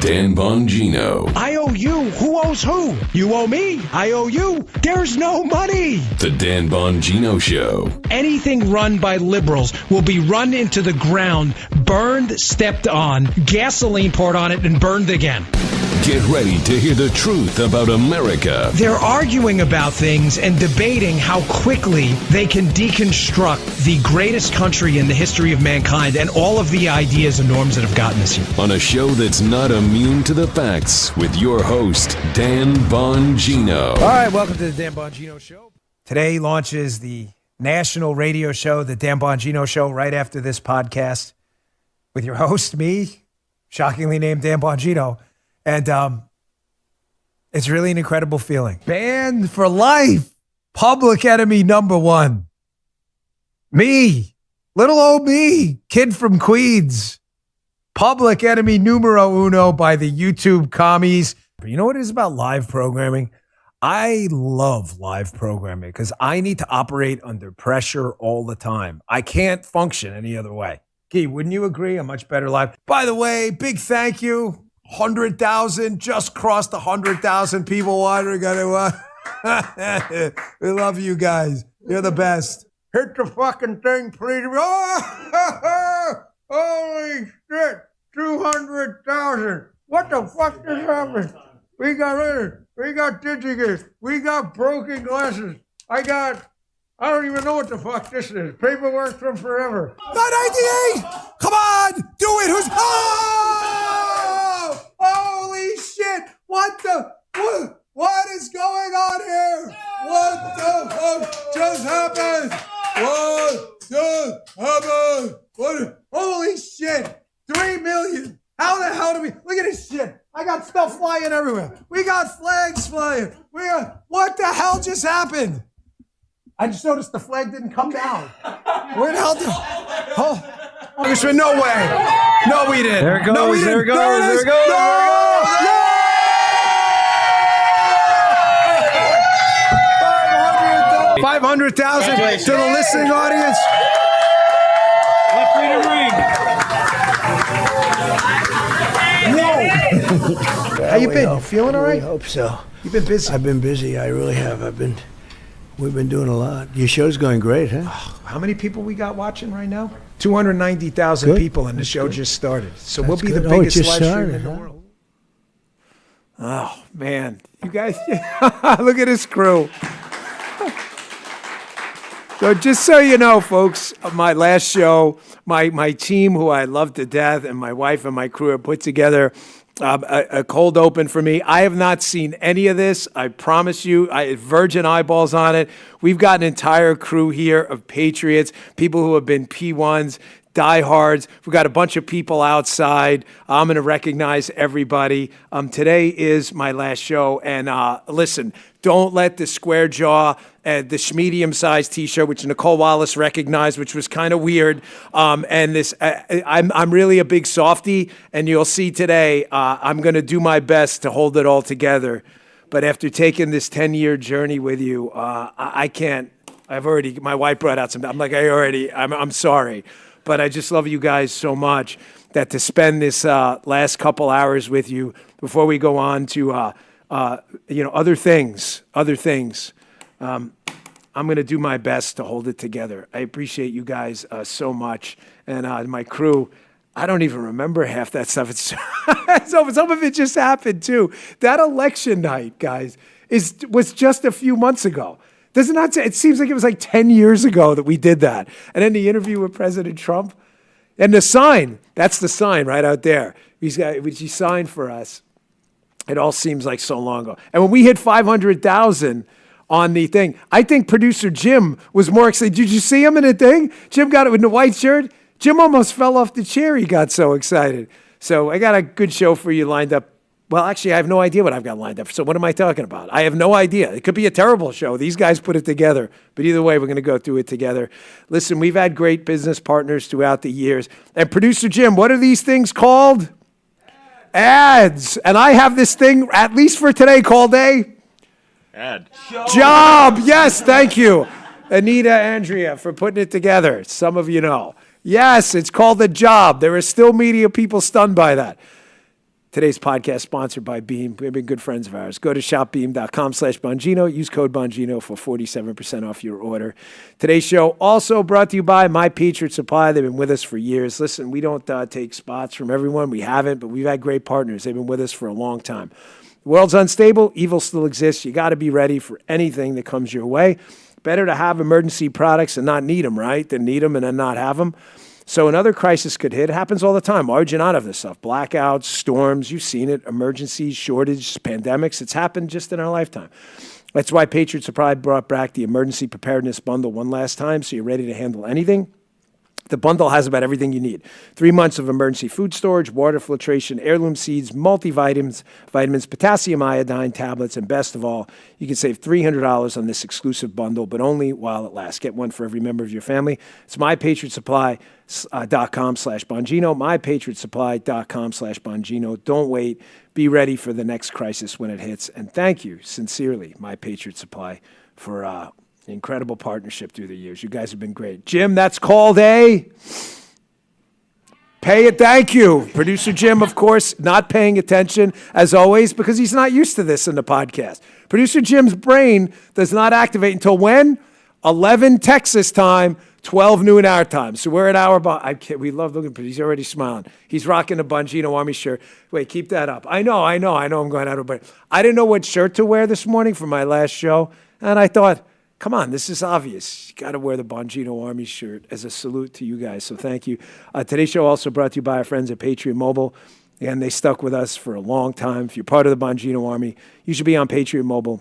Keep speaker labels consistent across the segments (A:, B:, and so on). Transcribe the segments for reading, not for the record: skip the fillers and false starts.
A: Dan Bongino.
B: I owe you. Who owes who? You owe me. I owe you. There's no money.
A: The Dan Bongino Show.
B: Anything run by liberals will be run into the ground, burned, stepped on, gasoline poured on it, and burned again.
A: Get ready to hear the truth about America.
B: They're arguing about things and debating how quickly they can deconstruct the greatest country in the history of mankind and all of the ideas and norms that have gotten us here.
A: On a show that's not immune to the facts, with your host, Dan Bongino.
C: All right, welcome to the Dan Bongino Show. Today launches the national radio show, the Dan Bongino Show, right after this podcast with your host, me, shockingly named Dan Bongino. And it's really an incredible feeling. Banned for life. Public enemy number one. Me. Little old me. Kid from Queens. Public enemy numero uno by the YouTube commies. But you know what it is about live programming? I love live programming because I need to operate under pressure all the time. I can't function any other way. Key, wouldn't you agree? I'm much better live. By the way, big thank you. 100,000, just crossed 100,000 people wondering. We love you guys. You're the best. Hit the fucking thing, please. Oh, holy shit, 200,000. What the fuck just happened? We got digi, we got broken glasses. I don't even know what the fuck this is. Paperwork from forever. 998! Come on! Do it! Who's... Oh! Holy shit! What is going on here? What the fuck just happened? What just happened? Holy shit! 3 million! How the hell do we... Look at this shit! I got stuff flying everywhere. We got flags flying. What the hell just happened? I just noticed the flag didn't come down. Where the hell did... Oh, no way. No, we didn't.
D: There it goes.
C: No, we didn't.
D: There it goes.
C: There
D: There
C: it
D: it goes.
C: No!
D: No!
C: 500,000 to the listening audience.
D: Left freedom ring.
C: Whoa. How you been? You feeling all right?
E: I hope so.
C: You've been busy.
E: I've been busy. I really have. We've been doing a lot. Your show's going great, huh?
C: How many people we got watching right now? 290,000 people, and the show just started. So we'll be the biggest live stream in the world. Oh, man. You guys, look at this crew. So just so you know, folks, my last show, my team, who I love to death, and my wife and my crew have put together a cold open for me. I have not seen any of this. I promise you, virgin eyeballs on it. We've got an entire crew here of patriots, people who have been P1s, diehards. We've got a bunch of people outside. I'm going to recognize everybody. Today is my last show. And listen, don't let the square jaw, the medium-sized T-shirt, which Nicole Wallace recognized, which was kind of weird. And this, I'm really a big softie, and you'll see today, I'm going to do my best to hold it all together. But after taking this 10-year journey with you, I can't. My wife brought out some. I'm like, I'm sorry. But I just love you guys so much that to spend this last couple hours with you before we go on to other things. I'm going to do my best to hold it together. I appreciate you guys so much, and my crew. I don't even remember half that stuff. It's some of it just happened too. That election night, guys, was just a few months ago. It seems like it was like 10 years ago that we did that. And then the interview with President Trump. And the sign, that's the sign right out there. Which he signed for us. It all seems like so long ago. And when we hit 500,000 on the thing, I think producer Jim was more excited. Did you see him in the thing? Jim got it with the white shirt. Jim almost fell off the chair. He got so excited. So I got a good show for you lined up. Well, actually, I have no idea what I've got lined up. So what am I talking about? I have no idea. It could be a terrible show. These guys put it together. But either way, we're going to go through it together. Listen, we've had great business partners throughout the years. And producer Jim, what are these things called? Ads. And I have this thing, at least for today, called a?
D: Ad.
C: Job. Yes, thank you. Anita, Andrea, for putting it together. Some of you know. Yes, it's called The Job. There are still media people stunned by that. Today's podcast sponsored by Beam. They've been good friends of ours. Go to shopbeam.com/Bongino. Use code Bongino for 47% off your order. Today's show also brought to you by My Patriot Supply. They've been with us for years. Listen, we don't take spots from everyone. We haven't, but we've had great partners. They've been with us for a long time. The world's unstable. Evil still exists. You got to be ready for anything that comes your way. Better to have emergency products and not need them, right, than need them and then not have them. So another crisis could hit. It happens all the time. Why would you not have this stuff? Blackouts, storms, you've seen it, emergencies, shortages, pandemics. It's happened just in our lifetime. That's why Patriot Supply brought back the Emergency Preparedness Bundle one last time, so you're ready to handle anything. The bundle has about everything you need. 3 months of emergency food storage, water filtration, heirloom seeds, multivitamins, potassium iodine tablets, and best of all, you can save $300 on this exclusive bundle, but only while it lasts. Get one for every member of your family. It's mypatriotsupply.com/Bongino, mypatriotsupply.com/Bongino. Don't wait. Be ready for the next crisis when it hits. And thank you, sincerely, My Patriot Supply, for incredible partnership through the years. You guys have been great. Jim, that's called a pay it. Thank you. Producer Jim, of course, not paying attention as always because he's not used to this in the podcast. Producer Jim's brain does not activate until when? 11 Texas time, 12 noon our time. So we're an hour behind. We love looking, but he's already smiling. He's rocking the Bongino Army shirt. Wait, keep that up. I know I'm going out of break. I didn't know what shirt to wear this morning for my last show, and I thought, come on, this is obvious. You got to wear the Bongino Army shirt as a salute to you guys. So thank you. Today's show also brought to you by our friends at Patriot Mobile. And they stuck with us for a long time. If you're part of the Bongino Army, you should be on Patriot Mobile.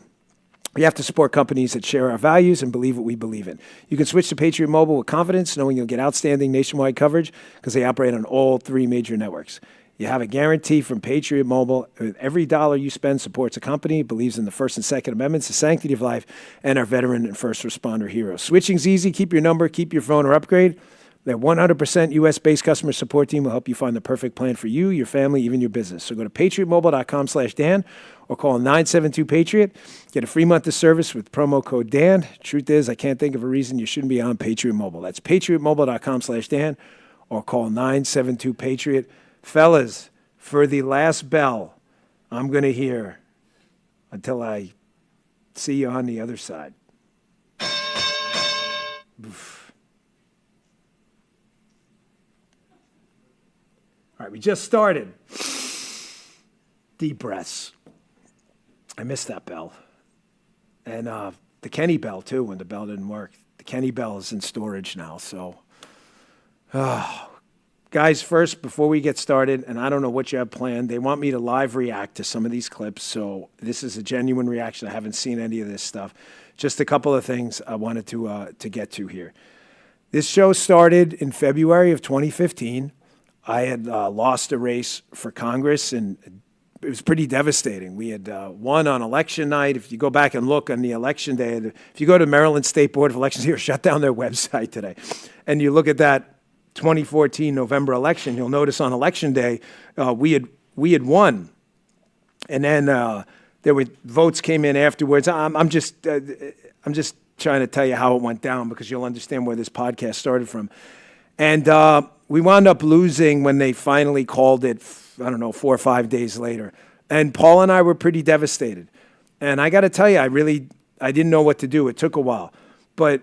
C: We have to support companies that share our values and believe what we believe in. You can switch to Patriot Mobile with confidence, knowing you'll get outstanding nationwide coverage because they operate on all 3 major networks. You have a guarantee from Patriot Mobile. Every dollar you spend supports a company, believes in the First and Second Amendments, the sanctity of life, and our veteran and first responder heroes. Switching's easy. Keep your number, keep your phone, or upgrade. Their 100% U.S.-based customer support team will help you find the perfect plan for you, your family, even your business. So go to patriotmobile.com/Dan or call 972-PATRIOT. Get a free month of service with promo code Dan. Truth is, I can't think of a reason you shouldn't be on Patriot Mobile. That's patriotmobile.com/Dan or call 972-PATRIOT. Fellas, for the last bell, I'm going to hear until I see you on the other side. Oof. All right, we just started. Deep breaths. I missed that bell. And the Kenny bell, too, when the bell didn't work. The Kenny bell is in storage now, so... Guys, first, before we get started, and I don't know what you have planned, they want me to live react to some of these clips, so this is a genuine reaction. I haven't seen any of this stuff. Just a couple of things I wanted to get to here. This show started in February of 2015. I had lost a race for Congress, and it was pretty devastating. We had won on election night. If you go back and look on the election day, if you go to Maryland State Board of Elections here, shut down their website today, and you look at that 2014 November election, you'll notice on election day we had won, and then there were votes came in afterwards. I'm just trying to tell you how it went down because you'll understand where this podcast started from. And we wound up losing when they finally called it. I don't know, 4 or 5 days later, and Paul and I were pretty devastated. And I got to tell you, I didn't know what to do. It took a while, but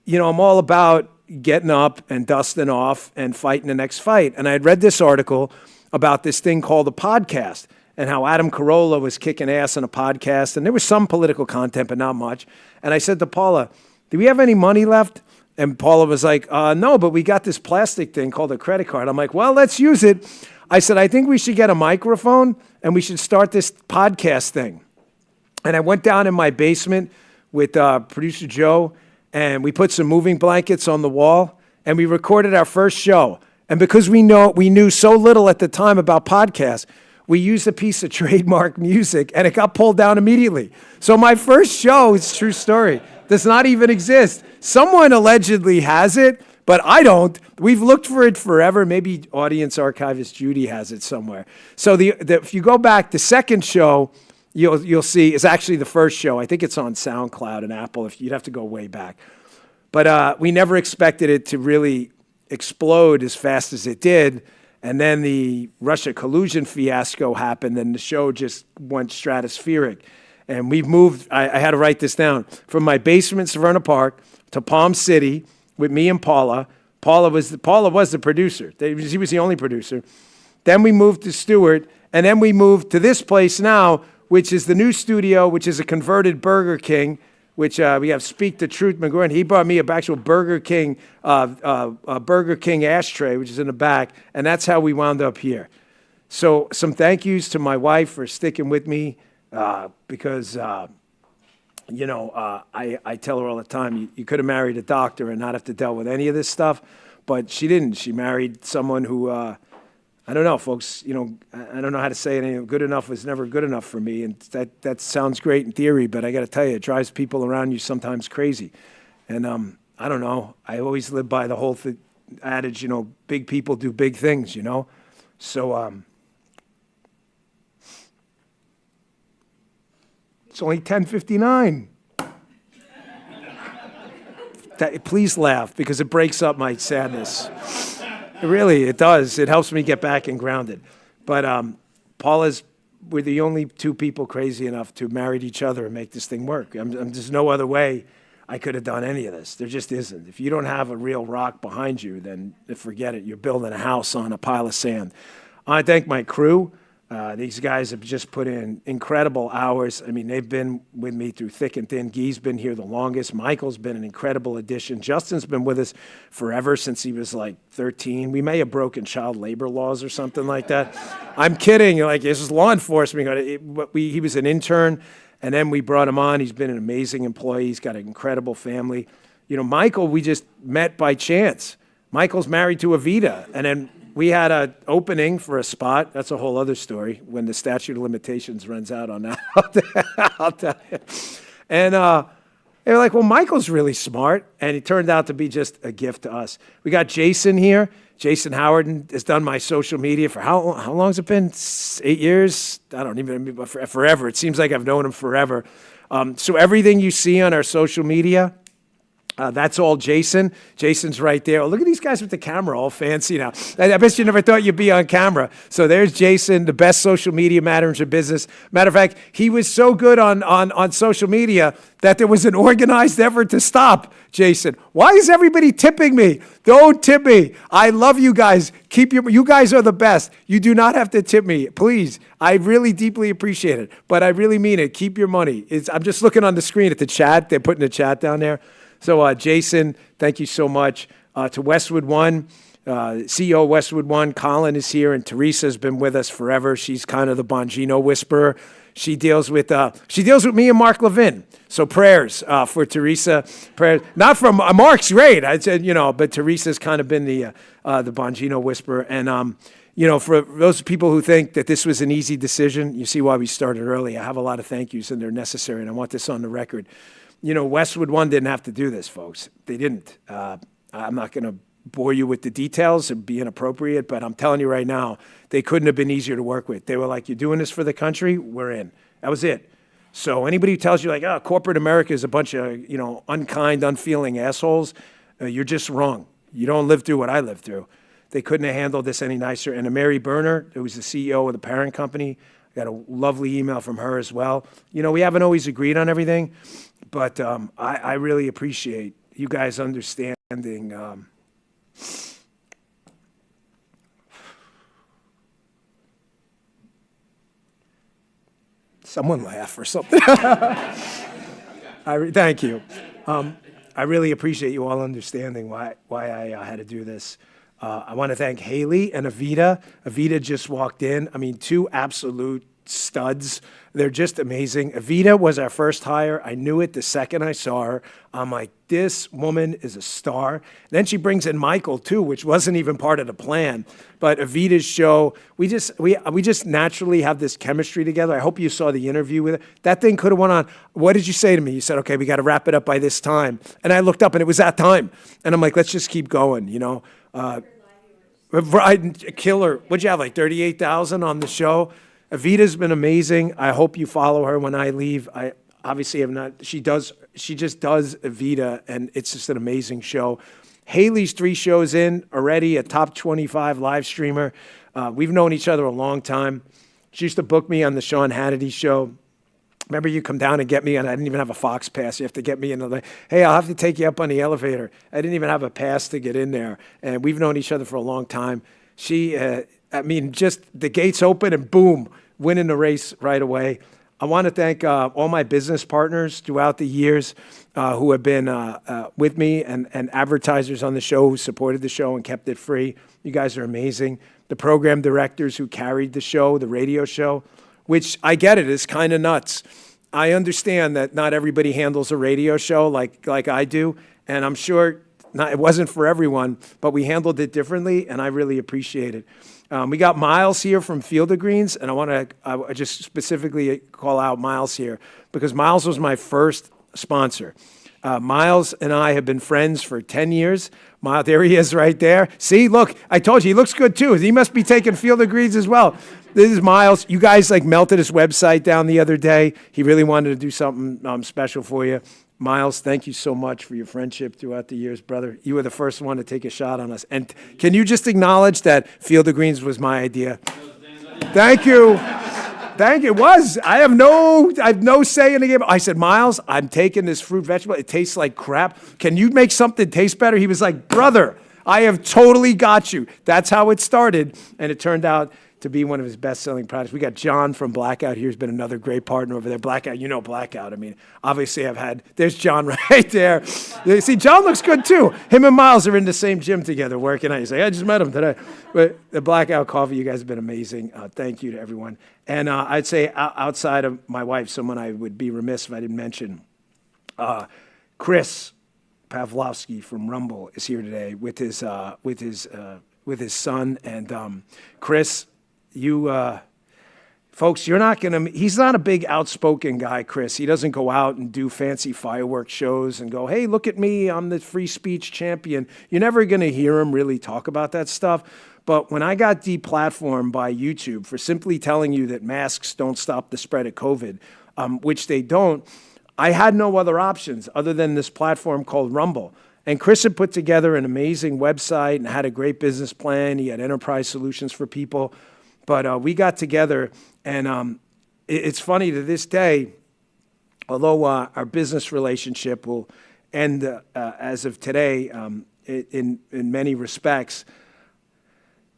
C: I'm all about getting up and dusting off and fighting the next fight. And I had read this article about this thing called a podcast and how Adam Carolla was kicking ass on a podcast. And there was some political content, but not much. And I said to Paula, do we have any money left? And Paula was like, no, but we got this plastic thing called a credit card. I'm like, well, let's use it. I said, I think we should get a microphone and we should start this podcast thing. And I went down in my basement with producer Joe, and we put some moving blankets on the wall, and we recorded our first show. And because we knew so little at the time about podcasts, we used a piece of trademark music, and it got pulled down immediately. So my first show, it's a true story, does not even exist. Someone allegedly has it, but I don't. We've looked for it forever. Maybe audience archivist Judy has it somewhere. So if you go back, the second show, you'll see is actually the first show. I think it's on SoundCloud and Apple. You'd have to go way back. But we never expected it to really explode as fast as it did. And then the Russia collusion fiasco happened, and the show just went stratospheric. And we've moved, I had to write this down, from my basement in Severna Park to Palm City with me and Paula. Paula was the producer. He was the only producer. Then we moved to Stewart, and then we moved to this place now, which is the new studio, which is a converted Burger King, which we have Speak the Truth McGuire. He brought me a actual Burger King ashtray, which is in the back, and that's how we wound up here. So some thank yous to my wife for sticking with me because, I tell her all the time, you could have married a doctor and not have to deal with any of this stuff, but she didn't. She married someone who, I don't know, folks, I don't know how to say it. Good enough was never good enough for me, and that sounds great in theory, but I got to tell you, it drives people around you sometimes crazy. And I don't know. I always live by the whole adage, big people do big things, So it's only 10:59. Please laugh, because it breaks up my sadness. It does. It helps me get back and grounded. But we're the only two people crazy enough to marry each other and make this thing work. There's no other way I could have done any of this. There just isn't. If you don't have a real rock behind you, then forget it. You're building a house on a pile of sand. I thank my crew. These guys have just put in incredible hours. I mean, they've been with me through thick and thin. Guy's been here the longest. Michael's been an incredible addition. Justin's been with us forever, since he was like 13. We may have broken child labor laws or something like that. I'm kidding. This is law enforcement. He was an intern, and then we brought him on. He's been an amazing employee. He's got an incredible family. Michael, we just met by chance. Michael's married to Evita, and then we had an opening for a spot. That's a whole other story when the statute of limitations runs out on that. I'll tell you. And they were like, well, Michael's really smart. And it turned out to be just a gift to us. We got Jason here. Jason Howard has done my social media for how long has it been? 8 years? I don't even remember, forever. It seems like I've known him forever. So everything you see on our social media, that's all Jason. Jason's right there. Oh, look at these guys with the camera, all fancy now. I bet you never thought you'd be on camera. So there's Jason, the best social media manager in business. Matter of fact, he was so good on social media that there was an organized effort to stop Jason. Why is everybody tipping me? Don't tip me. I love you guys. You guys are the best. You do not have to tip me, please. I really deeply appreciate it, but I really mean it. Keep your money. I'm just looking on the screen at the chat. They're putting the chat down there. So, Jason, thank you so much. To Westwood One, CEO of Westwood One, Colin is here, and Teresa's been with us forever. She's kind of the Bongino whisperer. She deals with me and Mark Levin. So prayers for Teresa. Prayers, not from Mark's great. I said, but Teresa's kind of been the Bongino whisperer. And for those people who think that this was an easy decision, you see why we started early. I have a lot of thank yous, and they're necessary, and I want this on the record. Westwood One didn't have to do this, folks. They didn't. I'm not going to bore you with the details and be inappropriate, but I'm telling you right now, they couldn't have been easier to work with. They were like, you're doing this for the country? We're in. That was it. So anybody who tells you corporate America is a bunch of, unkind, unfeeling assholes, you're just wrong. You don't live through what I lived through. They couldn't have handled this any nicer. And Mary Berner, who was the CEO of the parent company, I got a lovely email from her as well. We haven't always agreed on everything, but I really appreciate you guys understanding. Someone laugh or something. Thank you. I really appreciate you all understanding why I had to do this. I want to thank Haley and Evita. Evita just walked in. I mean, two absolute studs. They're just amazing. Evita was our first hire. I knew it the second I saw her. I'm like, this woman is a star. Then she brings in Michael too, which wasn't even part of the plan. But Evita's show, we just naturally have this chemistry together. I hope you saw the interview with her. That thing could have went on. What did you say to me? You said, okay, we got to wrap it up by this time. And I looked up and it was that time. And I'm like, let's just keep going, Killer. What'd you have, like 38,000 on the show? Evita's been amazing. I hope you follow her when I leave. I obviously have not. She just does Evita, and it's just an amazing show. Haley's 3 shows in already, a top 25 live streamer. We've known each other a long time. She used to book me on the Sean Hannity show. Remember, you come down and get me, and I didn't even have a Fox pass. You have to get me in the, hey, I'll have to take you up on the elevator. I didn't even have a pass to get in there. And we've known each other for a long time. She, just the gates open and boom, winning the race right away. I want to thank all my business partners throughout the years who have been with me and advertisers on the show who supported the show and kept it free. You guys are amazing. The program directors who carried the show, the radio show, which I get it, is kind of nuts. I understand that not everybody handles a radio show like I do, and I'm sure it wasn't for everyone, but we handled it differently, and I really appreciate it. We got Miles here from Field of Greens, and I want to just specifically call out Miles here because Miles was my first sponsor. Miles and I have been friends for 10 years. Miles, there he is right there. See, look, I told you, he looks good too. He must be taking Field of Greens as well. This is Miles. You guys melted his website down the other day. He really wanted to do something special for you. Miles, thank you so much for your friendship throughout the years, brother. You were the first one to take a shot on us. And can you just acknowledge that Field of Greens was my idea? Thank you. Thank you. It was. I have no say in the game. I said, Miles, I'm taking this fruit vegetable. It tastes like crap. Can you make something taste better? He was like, brother, I have totally got you. That's how it started. And it turned out to be one of his best-selling products. We got John from Blackout here, who's been another great partner over there. Blackout, you know Blackout. I mean, obviously there's John right there. See, John looks good too. Him and Miles are in the same gym together working out. He's like, I just met him today. But the Blackout Coffee, you guys have been amazing. Thank you to everyone. And I'd say outside of my wife, someone I would be remiss if I didn't mention, Chris Pavlovsky from Rumble is here today with his son. And Chris, folks, he's not a big outspoken guy, Chris. He doesn't go out and do fancy fireworks shows and go, hey, look at me, I'm the free speech champion. You're never going to hear him really talk about that stuff. But when I got deplatformed by YouTube for simply telling you that masks don't stop the spread of COVID, which they don't, I had no other options other than this platform called Rumble. And Chris had put together an amazing website and had a great business plan. He had enterprise solutions for people. But we got together, and it's funny to this day, although our business relationship will end as of today in many respects,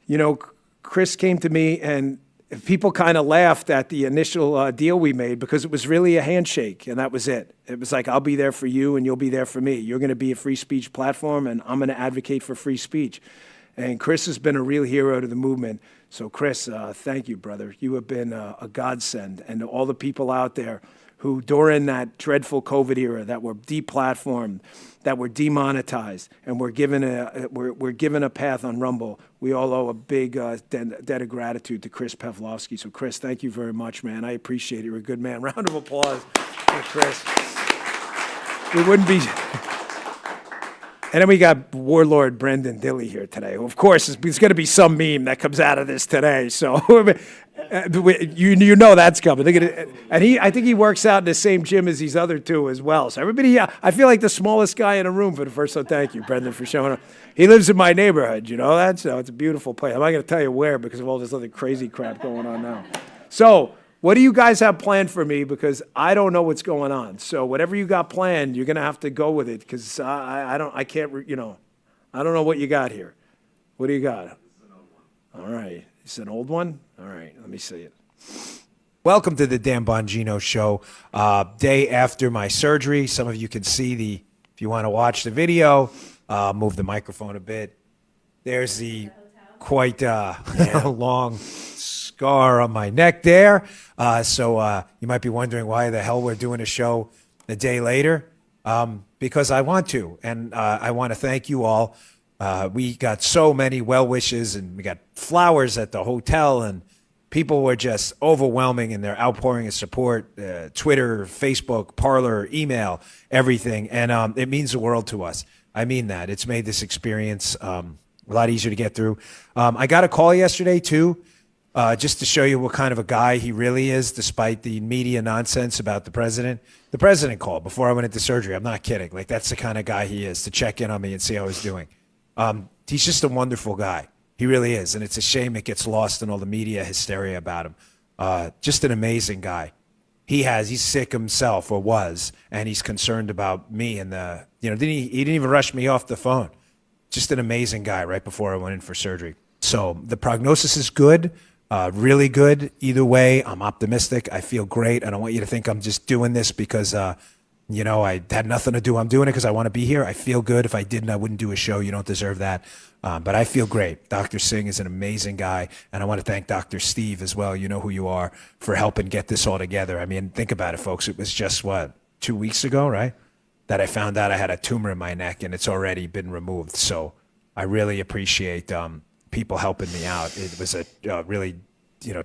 C: you know, Chris came to me, and people kind of laughed at the initial deal we made because it was really a handshake, and that was it. It was like, I'll be there for you, and you'll be there for me. You're going to be a free speech platform, and I'm going to advocate for free speech. And Chris has been a real hero to the movement. So, Chris, thank you, brother. You have been a godsend. And to all the people out there who, during that dreadful COVID era, that were deplatformed, that were demonetized, and we're given a path on Rumble, we all owe a big debt of gratitude to Chris Pavlovsky. So, Chris, thank you very much, man. I appreciate it. You're a good man. Round of applause for Chris. We wouldn't be... And then we got Warlord Brendan Dilley here today. Of course, it's going to be some meme that comes out of this today. So you know that's coming. And I think he works out in the same gym as these other two as well. So everybody, I feel like the smallest guy in the room for the first. So thank you, Brendan, for showing up. He lives in my neighborhood. You know that? So it's a beautiful place. I'm not going to tell you where because of all this other crazy crap going on now. So what do you guys have planned for me? Because I don't know what's going on. So whatever you got planned, you're going to have to go with it because I don't know what you got here. What do you got? All right. It's an old one? All right. Let me see it. Welcome to the Dan Bongino Show. Day after my surgery. Some of you can see if you want to watch the video, move the microphone a bit. There's the quite long scar on my neck there. So you might be wondering why the hell we're doing a show a day later. Because I want to, and I want to thank you all. We got so many well wishes, and we got flowers at the hotel, and people were just overwhelming in their outpouring of support. Twitter, Facebook, Parler, email, everything, and it means the world to us. I mean that. It's made this experience a lot easier to get through. I got a call yesterday too. Just to show you what kind of a guy he really is, despite the media nonsense about the president. The president called before I went into surgery. I'm not kidding. Like, that's the kind of guy he is, to check in on me and see how I was doing.
F: He's just a wonderful guy. He really is. And it's a shame it gets lost in all the media hysteria about him. Just an amazing guy. He's sick himself, or was, and he's concerned about me and he didn't even rush me off the phone. Just an amazing guy right before I went in for surgery. So the prognosis is good, really good. Either way, I'm optimistic. I feel great. I don't want you to think I'm just doing this because, I had nothing to do. I'm doing it because I want to be here. I feel good. If I didn't, I wouldn't do a show. You don't deserve that. But I feel great. Dr. Singh is an amazing guy, and I want to thank Dr. Steve as well. You know who you are, for helping get this all together. I mean, think about it, folks. It was just, 2 weeks ago, right, that I found out I had a tumor in my neck, and it's already been removed. So I really appreciate people helping me out. It was a really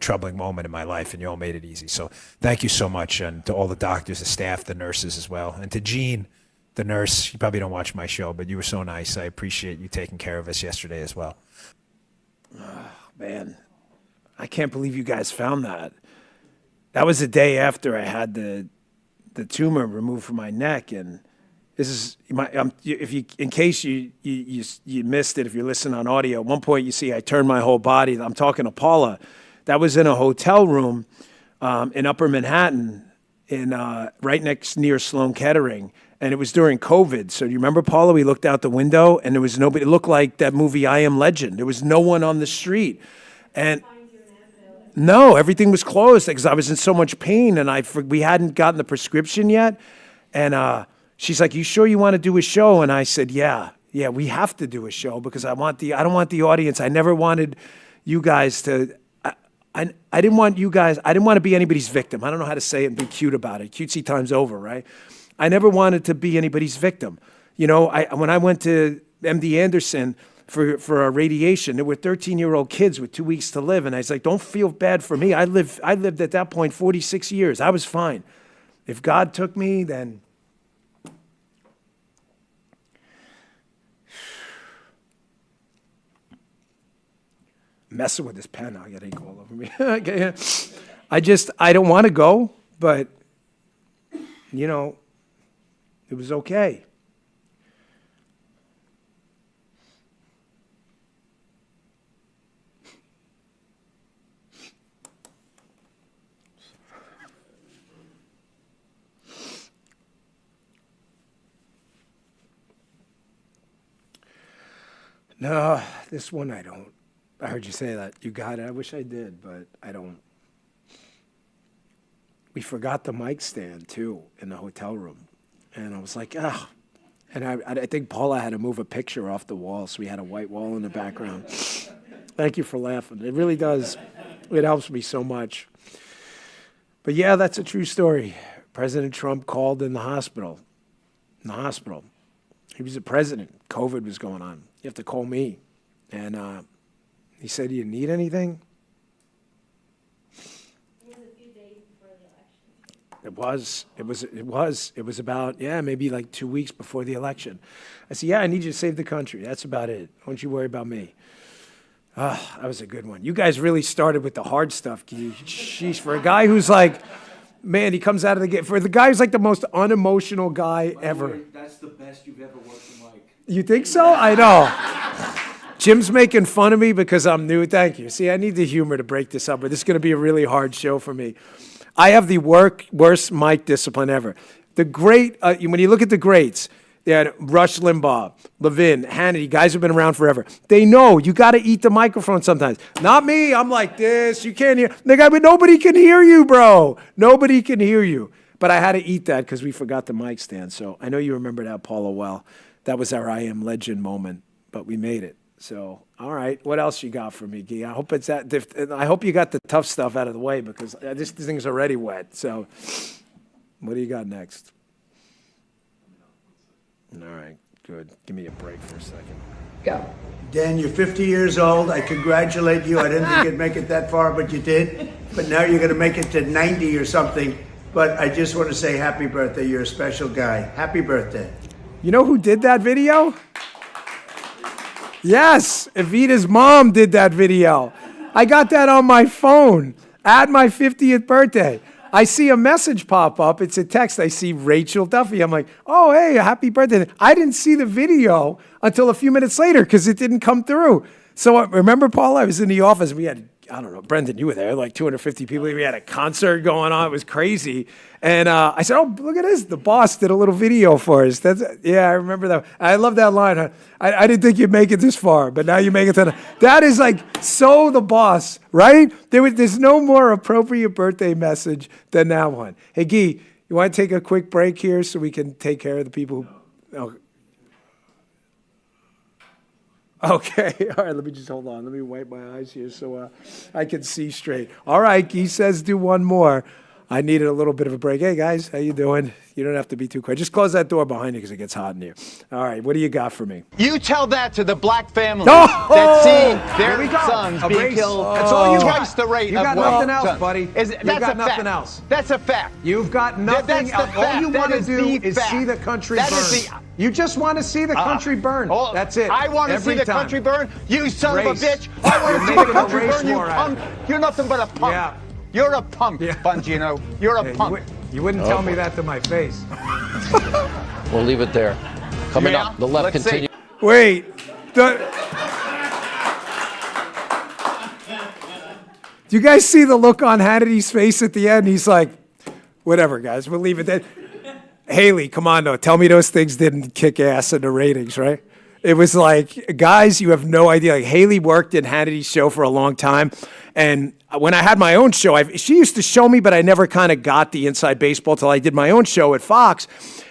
F: troubling moment in my life, and you all made it easy. So thank you so much, and to all the doctors, the staff, the nurses as well, and to Jean, the nurse. You probably don't watch my show, but you were so nice. I appreciate you taking care of us yesterday as well.
C: Oh, man, I can't believe you guys found that. That was the day after I had the tumor removed from my neck, and this is in case you missed it, if you're listening on audio. At one point, you see I turned my whole body. I'm talking to Paula. That was in a hotel room in Upper Manhattan, right near Sloan Kettering. And it was during COVID. So do you remember, Paula? We looked out the window and there was nobody. It looked like that movie, I Am Legend. There was no one on the street. And no, everything was closed because I was in so much pain and we hadn't gotten the prescription yet. And she's like, "You sure you want to do a show?" And I said, yeah, we have to do a show because I don't want the audience. I never wanted you guys to, I didn't want you guys, I didn't want to be anybody's victim. I don't know how to say it and be cute about it. Cutesy time's over, right? I never wanted to be anybody's victim. When I went to MD Anderson for a radiation, there were 13-year-old kids with 2 weeks to live. And I was like, don't feel bad for me. I lived at that point 46 years. I was fine. If God took me, then messing with this pen, I'll get ink all over me. I don't want to go, but it was okay. No, this one I don't. I heard you say that. You got it. I wish I did, but I don't. We forgot the mic stand, too, in the hotel room. And I was like, ah. And I think Paula had to move a picture off the wall, so we had a white wall in the background. Thank you for laughing. It really does. It helps me so much. But yeah, that's a true story. President Trump called in the hospital. He was the president. COVID was going on. You have to call me. And he said, "Do you need anything?"
G: It was a few days before the election.
C: It was about, maybe like 2 weeks before the election. I said, I need you to save the country. That's about it. Don't you worry about me. That was a good one. You guys really started with the hard stuff. Sheesh, for a guy who's like, man, he comes out of the gate. For the guy who's like the most unemotional guy ever.
E: That's the best you've ever worked in, Mike.
C: You think so? I know. Jim's making fun of me because I'm new. Thank you. See, I need the humor to break this up, but this is going to be a really hard show for me. I have the worst mic discipline ever. The great, when you look at the greats, they had Rush Limbaugh, Levin, Hannity, guys who've been around forever. They know you got to eat the microphone sometimes. Not me. I'm like this. You can't hear. The guy, but nobody can hear you, bro. Nobody can hear you. But I had to eat that because we forgot the mic stand. So I know you remember that, Paula, well. That was our I Am Legend moment, but we made it. So, all right. What else you got for me, Guy? I hope I hope you got the tough stuff out of the way because this thing's already wet. So, what do you got next? All right. Good. Give me a break for a second.
G: Go.
E: Dan, you're 50 years old. I congratulate you. I didn't think you'd make it that far, but you did. But now you're going to make it to 90 or something. But I just want to say happy birthday. You're a special guy. Happy birthday.
C: You know who did that video? Yes, Evita's mom did that video. I got that on my phone at my 50th birthday. I see a message pop up. It's a text. I see Rachel Duffy. I'm like, oh, hey, happy birthday. I didn't see the video until a few minutes later because it didn't come through. So remember, Paul, I was in the office. We had, I don't know, Brendan, you were there, like 250 people. We had a concert going on. It was crazy. And I said, oh, look at this. The boss did a little video for us. Yeah, I remember that. I love that line. I didn't think you'd make it this far, but now you make it to that is like so the boss, right? There's no more appropriate birthday message than that one. Hey, Guy, you want to take a quick break here so we can take care of the people who... Okay, all right, let me just hold on. Let me wipe my eyes here so I can see straight. All right, Guy says do one more. I needed a little bit of a break. Hey, guys, how you doing? You don't have to be too quiet. Just close that door behind you because it gets hot in here. All right, what do you got for me?
H: You tell that to the black families
C: Oh!
H: that see their sons being
G: Erase.
H: killed
G: That's all you
H: twice the rate
G: You
H: of
G: got
H: white
G: nothing else,
H: sons.
G: buddy.
H: That's
G: You got
H: a
G: nothing
H: fact.
G: else.
H: That's a fact.
G: You've got nothing
H: That's the
G: else. All
H: fact.
G: you
H: That
G: want to
H: is
G: do
H: the
G: is
H: fact.
G: see the country
H: That
G: burn.
H: is the-
G: You just want to see the country burn.
H: Oh,
G: That's it.
H: I want to
G: Every
H: see the
G: time.
H: country burn. You son
G: Race.
H: of a bitch. I want
G: You're
H: to see the
G: making a
H: country
G: race
H: burn. You
G: war out of
H: punk. You're nothing but a punk.
G: Yeah.
H: You're a punk,
G: Yeah.
H: Bongino. You're a
G: Hey,
H: punk.
G: you wouldn't tell me that to my face.
I: We'll leave it there. Coming
H: Yeah,
I: up, the left
H: let's see.
I: continues.
C: Wait. Do you guys see the look on Hannity's face at the end? He's like, whatever, guys, we'll leave it there. Haley, come on, though. Tell me those things didn't kick ass in the ratings, right? It was like, guys, you have no idea. Like, Haley worked in Hannity's show for a long time. And when I had my own show, she used to show me, but I never kind of got the inside baseball till I did my own show at Fox.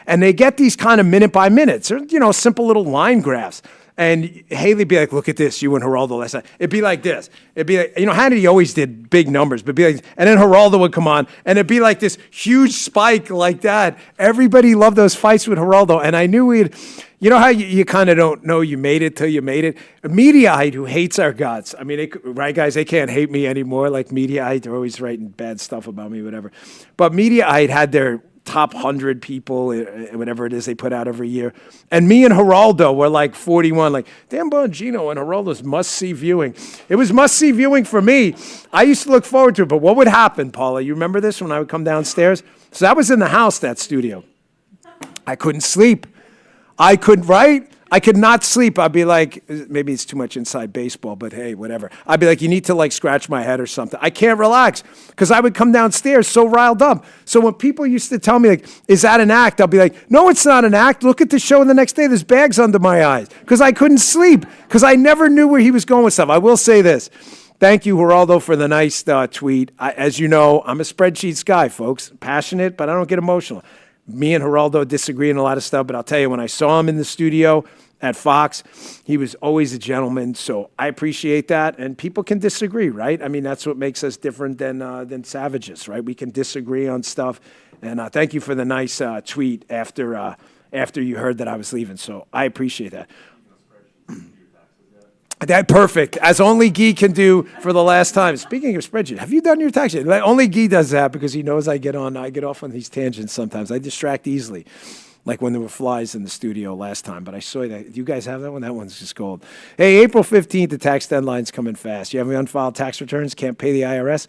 C: And they get these kind of minute by minutes, or, you know, simple little line graphs. And Haley'd be like, look at this, you and Geraldo last night. It'd be like this. It'd be like, you know, Hannity always did big numbers, but it'd be like, and then Geraldo would come on, and it'd be like this huge spike like that. Everybody loved those fights with Geraldo, and I knew we'd, you know how you kind of don't know you made it till you made it? A Mediaite who hates our guts. I mean, right, guys, they can't hate me anymore. Like Mediaite, they're always writing bad stuff about me, whatever. But Mediaite had their top 100 people, whatever it is they put out every year. And me and Geraldo were like 41, like, damn, Bongino and Geraldo's must-see viewing. It was must-see viewing for me. I used to look forward to it, but what would happen, Paula? You remember this when I would come downstairs? So that was in the house, that studio. I couldn't sleep. I could not sleep. I'd be like, maybe it's too much inside baseball, but hey, whatever. I'd be like, you need to like scratch my head or something. I can't relax because I would come downstairs so riled up. So when people used to tell me, like, is that an act? I'll be like, no, it's not an act. Look at the show the next day. There's bags under my eyes because I couldn't sleep because I never knew where he was going with stuff. I will say this. Thank you, Geraldo, for the nice tweet. As you know, I'm a spreadsheets guy, folks. Passionate, but I don't get emotional. Me and Geraldo disagree on a lot of stuff, but I'll tell you, when I saw him in the studio at Fox, he was always a gentleman, so I appreciate that. And people can disagree, right? I mean, that's what makes us different than savages, right? We can disagree on stuff. And thank you for the nice tweet after you heard that I was leaving, so I appreciate that. That perfect, as only Guy can do for the last time. Speaking of spreadsheet, have you done your tax yet? Only Guy does that because he knows I get off on these tangents sometimes. I distract easily, like when there were flies in the studio last time. But I saw that. Do you guys have that one? That one's just gold. Hey, April 15th, the tax deadline's coming fast. You have any unfiled tax returns? Can't pay the IRS?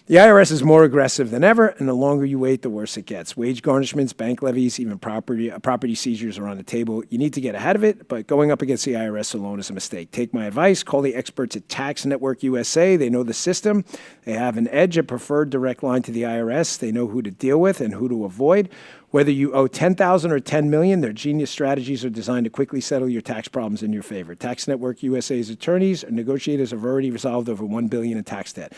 C: The IRS is more aggressive than ever, and the longer you wait, the worse it gets. Wage garnishments, bank levies, even property seizures are on the table. You need to get ahead of it, but going up against the IRS alone is a mistake. Take my advice. Call the experts at Tax Network USA. They know the system. They have an edge, a preferred direct line to the IRS. They know who to deal with and who to avoid. Whether you owe $10,000 or $10 million, their genius strategies are designed to quickly settle your tax problems in your favor. Tax Network USA's attorneys and negotiators have already resolved over $1 billion in tax debt.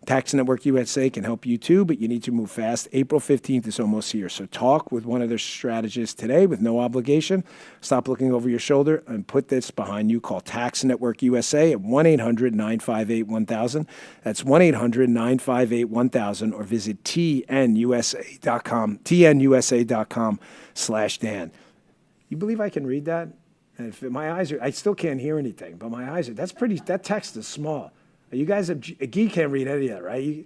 C: Tax Network USA can help you too, but you need to move fast. April 15th is almost here, so talk with one of their strategists today with no obligation. Stop looking over your shoulder and put this behind you. Call Tax Network USA at 1-800-958-1000. That's 1-800-958-1000, or visit tnusa.com, tnusa.com/Dan. You believe I can read that? And if my eyes are, I still can't hear anything, but my eyes are, that text is small. You guys have, Guy can't read any of that, right?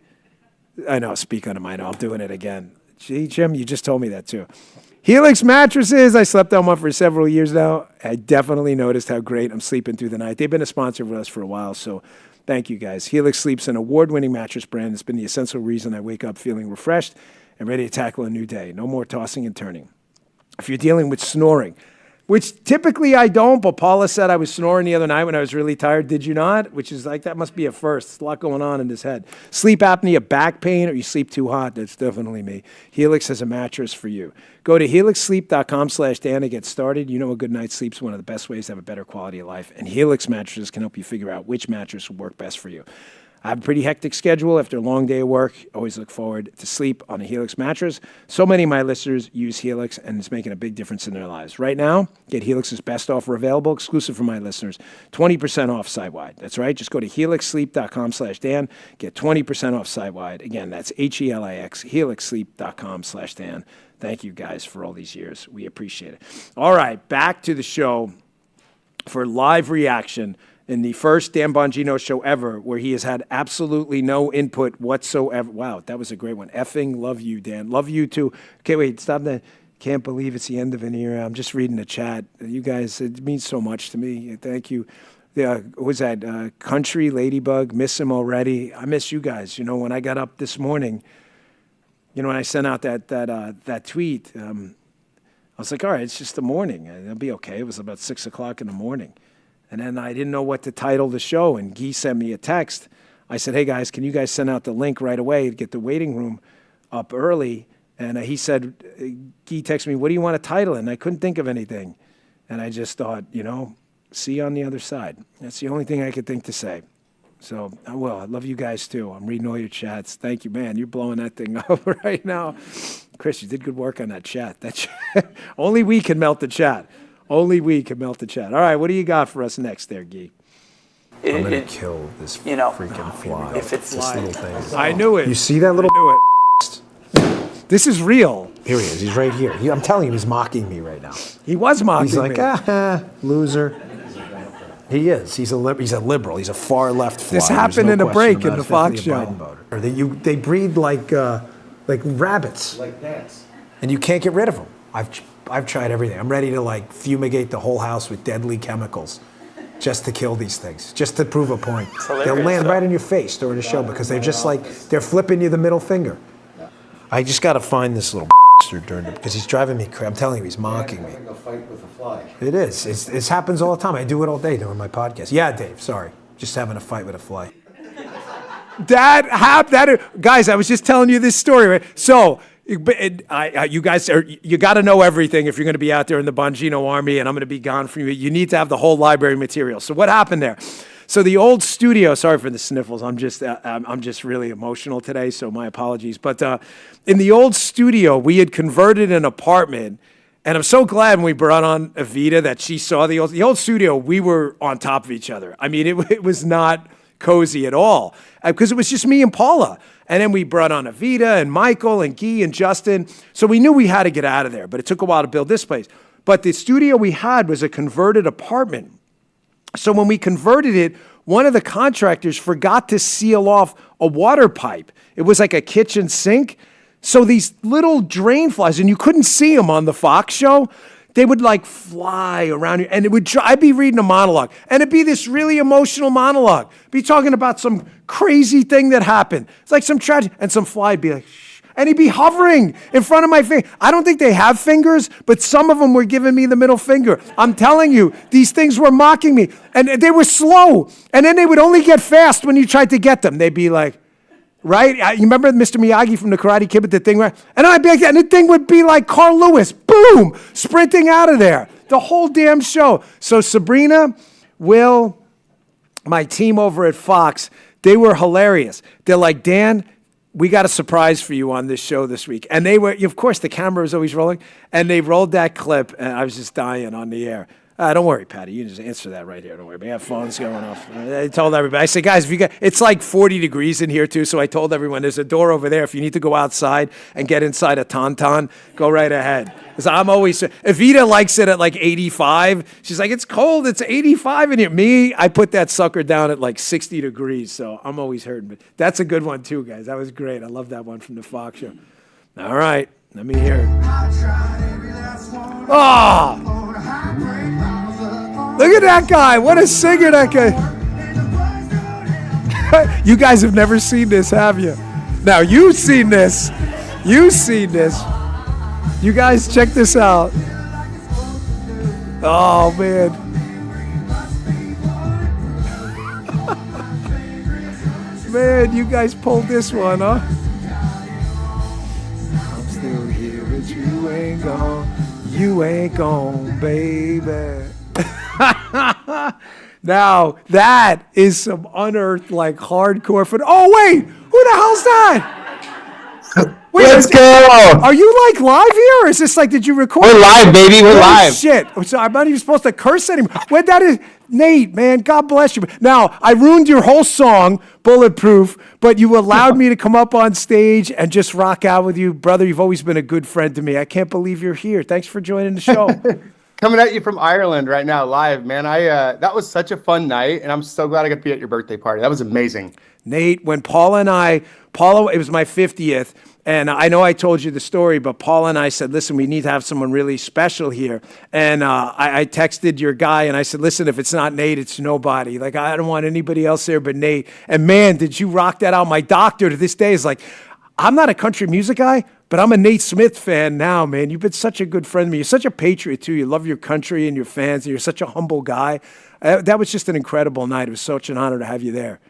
C: I know, speak under mine. I'm doing it again. Gee, Jim, you just told me that too. Helix mattresses. I slept on one for several years now. I definitely noticed how great I'm sleeping through the night. They've been a sponsor with us for a while, so Thank you, guys. Helix Sleep's an award-winning mattress brand that's been the essential reason I wake up feeling refreshed and ready to tackle a new day. No more tossing and turning. If you're dealing with snoring, which typically I don't, but Paula said I was snoring the other night when I was really tired. Did you not? Which is like, that must be a first. There's a lot going on in his head. Sleep apnea, back pain, or you sleep too hot. That's definitely me. Helix has a mattress for you. Go to helixsleep.com/Dan to get started. You know a good night's sleep is one of the best ways to have a better quality of life, and Helix mattresses can help you figure out which mattress will work best for you. I have a pretty hectic schedule after a long day of work. Always look forward to sleep on a Helix mattress. So many of my listeners use Helix, and it's making a big difference in their lives. Right now, get Helix's best offer available, exclusive for my listeners, 20% off site-wide. That's right. Just go to helixsleep.com/Dan. Get 20% off site-wide. Again, that's HELIX, helixsleep.com/Dan. Thank you, guys, for all these years. We appreciate it. All right, back to the show for live reaction in the first Dan Bongino show ever, where he has had absolutely no input whatsoever. Wow, that was a great one. Effing love you, Dan. Love you too. Okay, wait, stop that. Can't believe it's the end of an era. I'm just reading the chat. You guys, it means so much to me. Thank you. What was that? Country Ladybug, miss him already. I miss you guys. You know, when I got up this morning, you know, when I sent out that tweet, I was like, all right, it's just the morning. It'll be okay. It was about 6 o'clock in the morning. And then I didn't know what to title the show, and Guy sent me a text. I said, hey, guys, can you guys send out the link right away to get the waiting room up early? And he said, Guy texted me, what do you want to title it? And I couldn't think of anything. And I just thought, you know, see you on the other side. That's the only thing I could think to say. So I will. I love you guys, too. I'm reading all your chats. Thank you, man. You're blowing that thing up right now. Chris, you did good work on that chat. Only we can melt the chat. Only we can melt the chat. All right, what do you got for us next there, Guy?
F: I'm going to kill this freaking fly.
G: If it's
F: this little thing.
C: I knew it.
F: You see that little...
C: I knew it. This is real.
F: Here he is. He's right here. I'm telling you, he's mocking me right now.
C: He was mocking me.
F: He's like, loser. He is. He's a liberal. He's a far left fly.
C: This happened in a break in the Fox show.
F: They breed like rabbits.
G: like gnats.
F: And you can't get rid of them. I've tried everything. I'm ready to like fumigate the whole house with deadly chemicals just to kill these things, just to prove a point. They'll land right in your face during the show because they're just like, they're flipping you the middle finger. I just got to find this little during the, because he's driving me crazy. I'm telling you, he's mocking me.
G: A fight with a fly.
F: It is. It happens all the time. I do it all day during my podcast. Yeah, Dave, sorry. Just having a fight with a fly.
C: Guys, I was just telling you this story, right? So, you guys you got to know everything if you're going to be out there in the Bongino army, and I'm going to be gone from you. You need to have the whole library material. So what happened there? So the old studio. Sorry for the sniffles. I'm just really emotional today. So my apologies. But in the old studio, we had converted an apartment, and I'm so glad when we brought on Evita that she saw the old studio. We were on top of each other. I mean, it was not cozy at all because it was just me and Paula. And then we brought on Evita and Michael and Guy and Justin. So we knew we had to get out of there, but it took a while to build this place. But the studio we had was a converted apartment. So when we converted it, one of the contractors forgot to seal off a water pipe. It was like a kitchen sink. So these little drain flies, and you couldn't see them on the Fox show, they would like fly around you, and I'd be reading a monologue, and it'd be this really emotional monologue. Be talking about some crazy thing that happened. It's like some tragedy, and some fly would be like, shh, and he'd be hovering in front of my face. I don't think they have fingers, but some of them were giving me the middle finger. I'm telling you, these things were mocking me, and they were slow, and then they would only get fast when you tried to get them. They'd be like, right? You remember Mr. Miyagi from the Karate Kid with the thing, right? And I'd be like that, and the thing would be like Carl Lewis, boom, sprinting out of there. The whole damn show. So Sabrina, Will, my team over at Fox, they were hilarious. They're like, Dan, we got a surprise for you on this show this week. And they were, of course, the camera was always rolling, and they rolled that clip, and I was just dying on the air. Don't worry, Patty. You just answer that right here. Don't worry. We have phones going off. I told everybody. I said, guys, it's like 40 degrees in here, too. So I told everyone, there's a door over there. If you need to go outside and get inside a tauntaun, go right ahead. Because I'm always, Evita likes it at like 85. She's like, it's cold. It's 85 in here. Me, I put that sucker down at like 60 degrees. So I'm always hurting. But that's a good one, too, guys. That was great. I love that one from the Fox show. All right. Let me hear it. Oh! Look at that guy. What a singer that guy. You guys have never seen this, have you? Now, you've seen this. You've seen this. You guys, check this out. Oh, man. Man, you guys pulled this one, huh? I'm still here, but you ain't gone. You ain't gone, baby. Now, that is some unearthed, like, hardcore. Oh, wait! Who the hell's that? Wait,
J: Let's go!
C: Are you, like, live here? Or is this, like, did you record?
J: We're live, baby. We're live.
C: Shit. So I'm not even supposed to curse anymore. When that is, Nate, man, God bless you. Now, I ruined your whole song, Bulletproof, but you allowed me to come up on stage and just rock out with you. Brother, you've always been a good friend to me. I can't believe you're here. Thanks for joining the show.
J: Coming at you from Ireland right now, live, man. That was such a fun night, and I'm so glad I got to be at your birthday party. That was amazing.
C: Nate, when Paula, it was my 50th, and I know I told you the story, but Paula and I said, listen, we need to have someone really special here. And I texted your guy, and I said, listen, if it's not Nate, it's nobody. Like, I don't want anybody else there but Nate. And, man, did you rock that out. My doctor to this day is like, I'm not a country music guy, but I'm a Nate Smith fan now, man. You've been such a good friend to me. You're such a patriot, too. You love your country and your fans, and you're such a humble guy. That was just an incredible night. It was such an honor to have you there.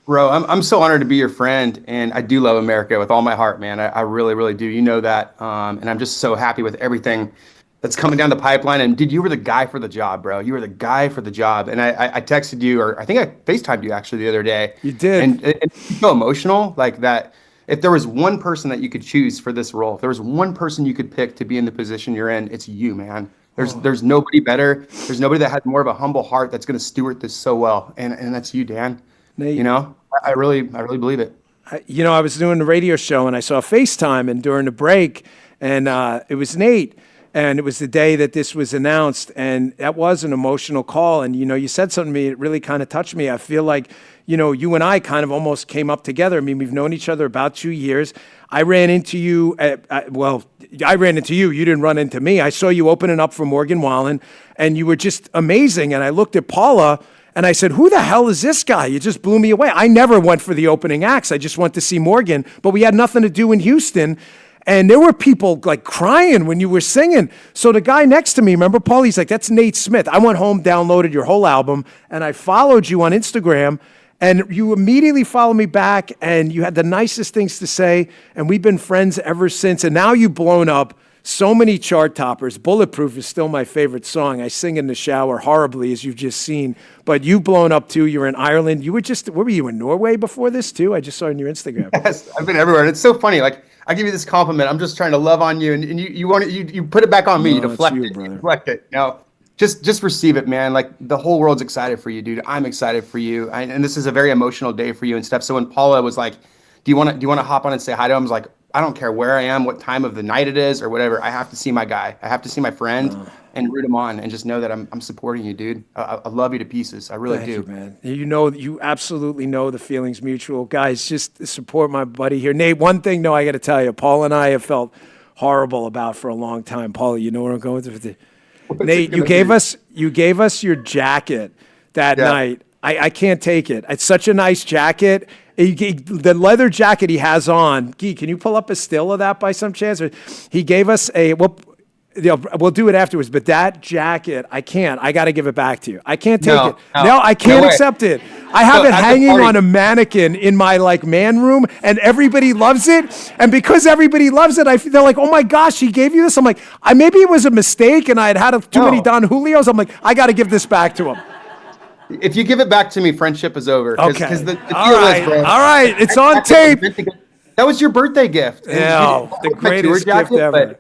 J: Bro, I'm so honored to be your friend, and I do love America with all my heart, man. I really, really do. You know that, and I'm just so happy with everything that's coming down the pipeline. And, dude, you were the guy for the job, bro. You were the guy for the job. And I texted you, or I think I FaceTimed you, actually, the other day.
C: You did.
J: And it's so emotional, like that. If there was one person that you could choose for this role, if there was one person you could pick to be in the position you're in, it's you, man. There's nobody better. There's nobody that has more of a humble heart that's going to steward this so well, and that's you, Dan.
C: Nate,
J: you know, I really believe it.
C: I was doing the radio show, and I saw FaceTime, and during the break, and it was Nate, and it was the day that this was announced, and that was an emotional call. And, you said something to me, it really kind of touched me. I feel like, you and I kind of almost came up together. I mean, we've known each other about 2 years. I ran into you I ran into you. You didn't run into me. I saw you opening up for Morgan Wallen, and you were just amazing. And I looked at Paula, and I said, who the hell is this guy? You just blew me away. I never went for the opening acts. I just went to see Morgan, but we had nothing to do in Houston. And there were people like crying when you were singing. So the guy next to me, remember Paul? He's like, that's Nate Smith. I went home, downloaded your whole album, and I followed you on Instagram. And you immediately followed me back, and you had the nicest things to say, and we've been friends ever since. And now you've blown up so many chart toppers. Bulletproof is still my favorite song. I sing in the shower horribly, as you've just seen. But you've blown up, too. You're in Ireland. You were where were you, in Norway before this, too? I just saw on your Instagram.
J: Yes, I've been everywhere. And it's so funny. Like, I give you this compliment. I'm just trying to love on you, and you put it back on me.
C: No,
J: you deflect
C: you,
J: it.
C: brother.
J: You deflect it. Just receive it, man. Like, the whole world's excited for you, dude. I'm excited for you. And this is a very emotional day for you and stuff. So when Paula was like, do you want to hop on and say hi to him? I was like, I don't care where I am, what time of the night it is or whatever. I have to see my guy. I have to see my friend and root him on and just know that I'm supporting you, dude. I love you to pieces. I really do.
C: Thank you, man. You absolutely know the feeling's mutual. Guys, just support my buddy here. Nate, one thing, though, I got to tell you, Paul and I have felt horrible about for a long time. Paula, you know where I'm going with it? Nate, you gave us your jacket that night. I can't take it. It's such a nice jacket. The leather jacket he has on. Guy, can you pull up a still of that by some chance? He gave us we'll do it afterwards. But that jacket, I can't. I got to give it back to you. I can't take it. No, I can't accept it. I have it hanging on a mannequin in my man room, and everybody loves it. And because everybody loves it, they're like, "Oh my gosh, he gave you this." I'm like, maybe it was a mistake, and I had too many Don Julios. I'm like, I got to give this back to him.
J: If you give it back to me, friendship is over.
C: Okay.
J: All
C: right. It's on tape.
J: That was your birthday gift.
C: Yeah, the greatest gift ever.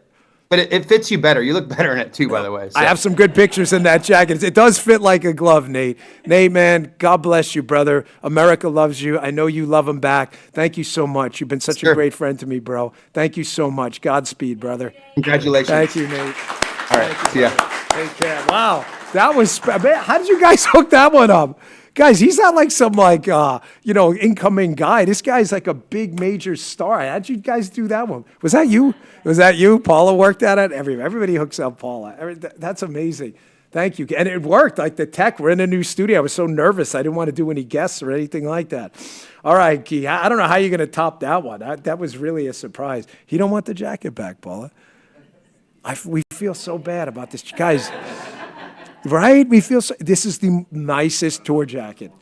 J: But it fits you better. You look better in it too, by the way. So.
C: I have some good pictures in that jacket. It does fit like a glove, Nate. Nate, man, God bless you, brother. America loves you. I know you love them back. Thank you so much. You've been such a great friend to me, bro. Thank you so much. Godspeed, brother.
J: Congratulations.
C: Thank you, Nate.
J: All right. See ya.
C: Take care. Wow. That was, man, how did you guys hook that one up? Guys, he's not like some incoming guy. This guy's like a big major star. How'd you guys do that one? Was that you? Was that you? Paula worked at it? Everybody hooks up Paula. That's amazing. Thank you. And it worked. Like the tech, we're in a new studio. I was so nervous. I didn't want to do any guests or anything like that. All right, Key. I don't know how you're going to top that one. That was really a surprise. You don't want the jacket back, Paula. We feel so bad about this. Guys, right? This is the nicest tour jacket.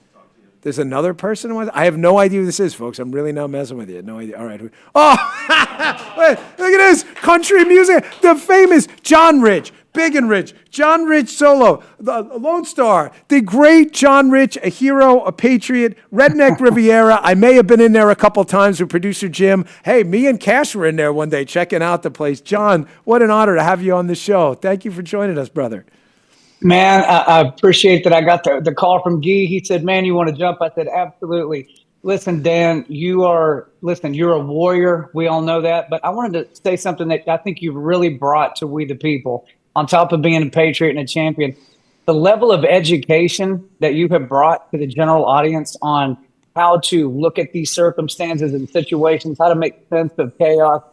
C: There's another person. I have no idea who this is, folks. I'm really not messing with you. No idea. All right. Oh, wait, look at this. Country music. The famous John Rich. Big and Rich. John Rich solo. The Lone Star. The great John Rich, a hero, a patriot. Redneck Riviera. I may have been in there a couple times with producer Jim. Hey, me and Cash were in there one day checking out the place. John, what an honor to have you on the show. Thank you for joining us, brother.
K: Man, I appreciate that. I got the call from Guy. He said, man, you want to jump? I said, absolutely. Listen, Dan, you're a warrior. We all know that. But I wanted to say something that I think you've really brought to We the People, on top of being a patriot and a champion. The level of education that you have brought to the general audience on how to look at these circumstances and situations, how to make sense of chaos,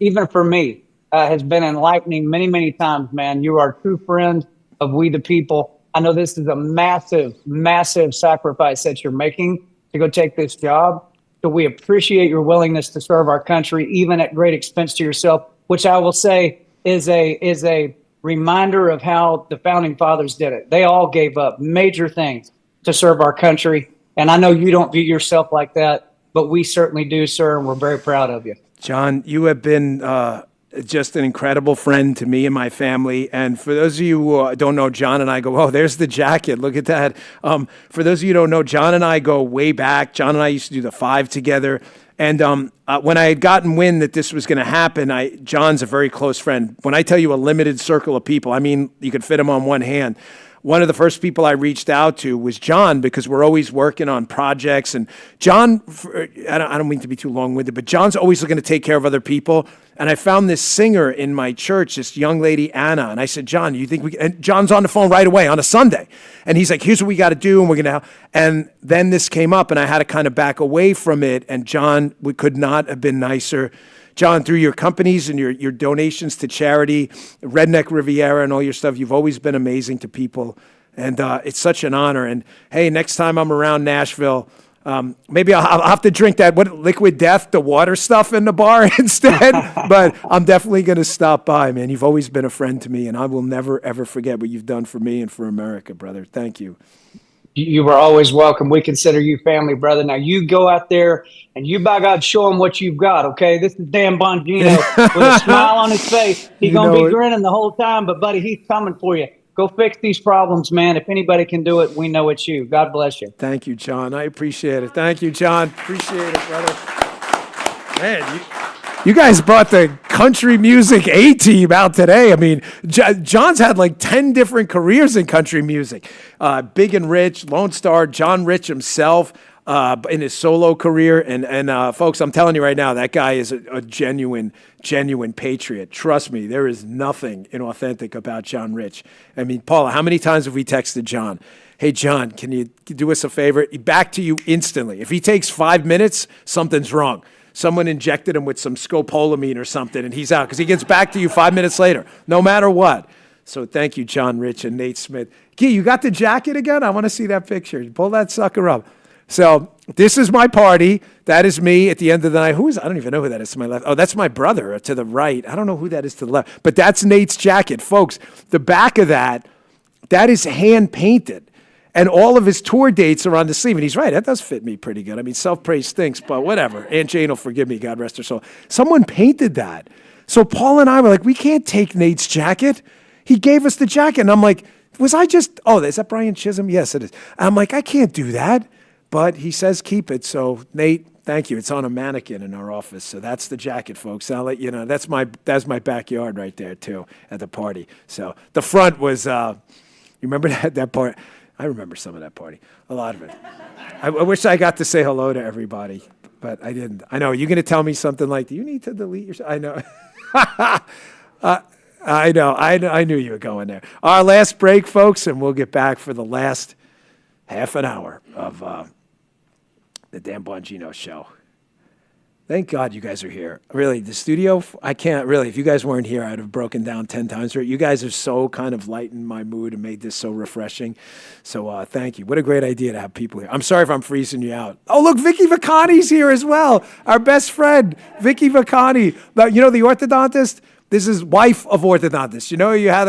K: even for me, has been enlightening many, many times, man. You are a true friend of We the People. I know this is a massive, massive sacrifice that you're making to go take this job. So we appreciate your willingness to serve our country, even at great expense to yourself, which I will say is a reminder of how the founding fathers did it. They all gave up major things to serve our country. And I know you don't view yourself like that, but we certainly do, sir, and we're very proud of you.
C: John, you have been just an incredible friend to me and my family. And for those of you who don't know, John and I go, oh, there's the jacket. Look at that. For those of you who don't know, John and I go way back. John and I used to do the 5 together. And when I had gotten wind that this was going to happen, John's a very close friend. When I tell you a limited circle of people, I mean, you could fit them on one hand. One of the first people I reached out to was John, because we're always working on projects. And John, I don't mean to be too long-winded, but John's always looking to take care of other people. And I found this singer in my church, this young lady, Anna. And I said, John, you think and John's on the phone right away on a Sunday. And he's like, here's what we got to do. And we're going to, and then this came up and I had to kind of back away from it. And John, we could not have been nicer. John, through your companies and your donations to charity, Redneck Riviera and all your stuff, you've always been amazing to people. And it's such an honor. And hey, next time I'm around Nashville, maybe I'll have to drink that Liquid Death, the water stuff in the bar instead. But I'm definitely going to stop by, man. You've always been a friend to me, and I will never, ever forget what you've done for me and for America, brother. Thank you.
K: You were always welcome. We consider you family, brother. Now you go out there and you, by God, show them what you've got, okay? This is Dan Bongino with a smile on his face. He's going to be grinning the whole time, but, buddy, he's coming for you. Go fix these problems, man. If anybody can do it, we know it's you. God bless you.
C: Thank you, John. I appreciate it. Thank you, John. Appreciate it, brother. Man, you guys brought the country music A-team out today. I mean, John's had like 10 different careers in country music. Big and Rich, Lone Star, John Rich himself in his solo career. And folks, I'm telling you right now, that guy is a genuine patriot. Trust me, there is nothing inauthentic about John Rich. I mean, Paula, how many times have we texted John? Hey, John, can you do us a favor? Back to you instantly. If he takes 5 minutes, something's wrong. Someone injected him with some scopolamine or something, and he's out because he gets back to you 5 minutes later, no matter what. So thank you, John Rich and Nate Smith. Gee, you got the jacket again? I want to see that picture. Pull that sucker up. So this is my party. That is me at the end of the night. Who is? I don't even know who that is to my left. Oh, that's my brother to the right. I don't know who that is to the left. But that's Nate's jacket. Folks, the back of that is hand-painted. And all of his tour dates are on the sleeve. And he's right, that does fit me pretty good. I mean, self-praise stinks, but whatever. Aunt Jane will forgive me, God rest her soul. Someone painted that. So Paul and I were like, we can't take Nate's jacket. He gave us the jacket. And I'm like, is that Brian Chisholm? Yes, it is. I'm like, I can't do that. But he says keep it. So Nate, thank you. It's on a mannequin in our office. So that's the jacket, folks. I'll let you know. That's my backyard right there, too, at the party. So the front was, you remember that part? I remember some of that party, a lot of it. I wish I got to say hello to everybody, but I didn't. I know, you're going to tell me something like, do you need to delete yourself? I know. I know. I knew you were going there. Our last break, folks, and we'll get back for the last half an hour of the Dan Bongino Show. Thank God you guys are here. Really, the studio, I can't really. If you guys weren't here, I'd have broken down 10 times. You guys have so kind of lightened my mood and made this so refreshing. So thank you. What a great idea to have people here. I'm sorry if I'm freezing you out. Oh, look, Vicky Vacani's here as well. Our best friend, Vicky Vacani. You know, the orthodontist? This is wife of orthodontist. You know, you had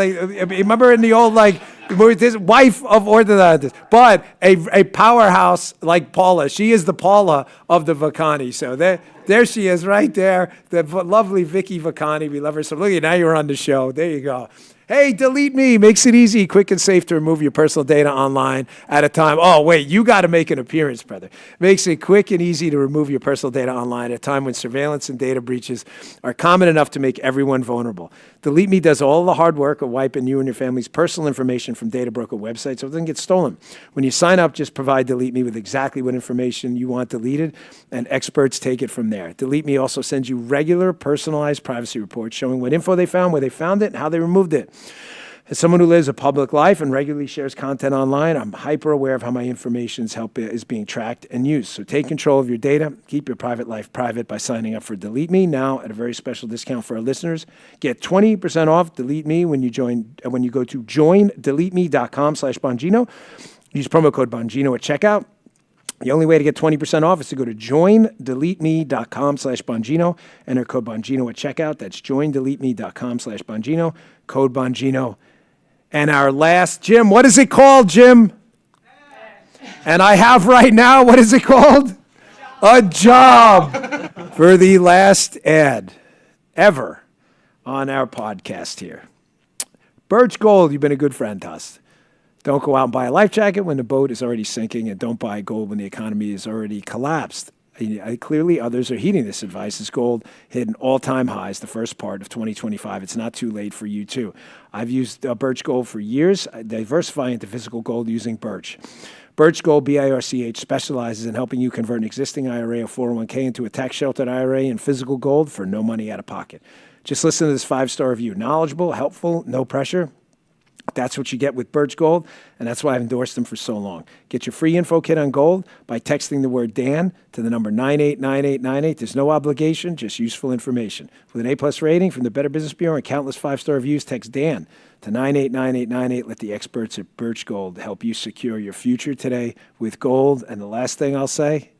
C: remember in the old this wife of orthodontist, but a powerhouse like Paula. She is the Paula of the Vacani. So there she is right there, the lovely Vicky Vacani. We love her so. Look at you, now you're on the show. There you go. Hey, Delete Me makes it easy, quick, and safe to remove your personal data online at a time. Oh, wait, you got to make an appearance, brother. Makes it quick and easy to remove your personal data online at a time when surveillance and data breaches are common enough to make everyone vulnerable. Delete Me does all the hard work of wiping you and your family's personal information from data broker websites so it doesn't get stolen. When you sign up, just provide Delete Me with exactly what information you want deleted, and experts take it from there. Delete Me also sends you regular personalized privacy reports showing what info they found, where they found it, and how they removed it. As someone who lives a public life and regularly shares content online, I'm hyper aware of how my information is being tracked and used. So take control of your data. Keep your private life private by signing up for Delete Me now at a very special discount for our listeners. Get 20% off Delete Me when you go to joindeleteme.com/Bongino. Use promo code Bongino at checkout. The only way to get 20% off is to go to joindeleteme.com/Bongino. Enter code Bongino at checkout. That's joindeleteme.com/Bongino. Code Bongino. And our last, Jim, what is it called, Jim? And I have right now, what is it called? A job for the last ad ever on our podcast here. Birch Gold, you've been a good friend to us. Don't go out and buy a life jacket when the boat is already sinking, and don't buy gold when the economy is already collapsed. Clearly, others are heeding this advice as gold hit an all-time highs the first part of 2025. It's not too late for you, too. I've used Birch Gold for years, diversifying into physical gold using Birch. Birch Gold, BIRCH, specializes in helping you convert an existing IRA or 401k into a tax-sheltered IRA in physical gold for no money out of pocket. Just listen to this 5-star review. Knowledgeable, helpful, no pressure. That's what you get with Birch Gold, and that's why I've endorsed them for so long. Get your free info kit on gold by texting the word Dan to the number 989898. There's no obligation, just useful information. With an A-plus rating from the Better Business Bureau and countless 5-star reviews, text Dan to 989898. Let the experts at Birch Gold help you secure your future today with gold. And the last thing I'll say,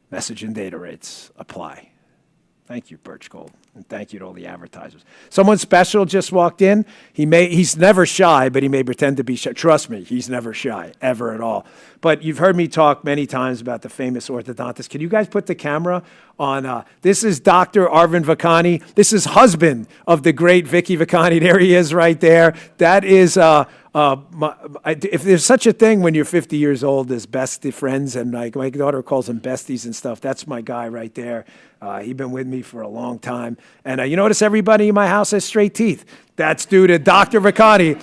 C: message and data rates apply. Thank you, Birch Gold. And thank you to all the advertisers. Someone special just walked in. He's never shy, but he may pretend to be shy. Trust me, he's never shy, ever at all. But you've heard me talk many times about the famous orthodontist. Can you guys put the camera on? This is Dr. Arvind Vacani. This is husband of the great Vicky Vacani. There he is right there. That is, if there's such a thing when you're 50 years old as best friends, and like my daughter calls them besties and stuff, that's my guy right there. He's been with me for a long time. And you notice everybody in my house has straight teeth. That's due to Dr. Vacani.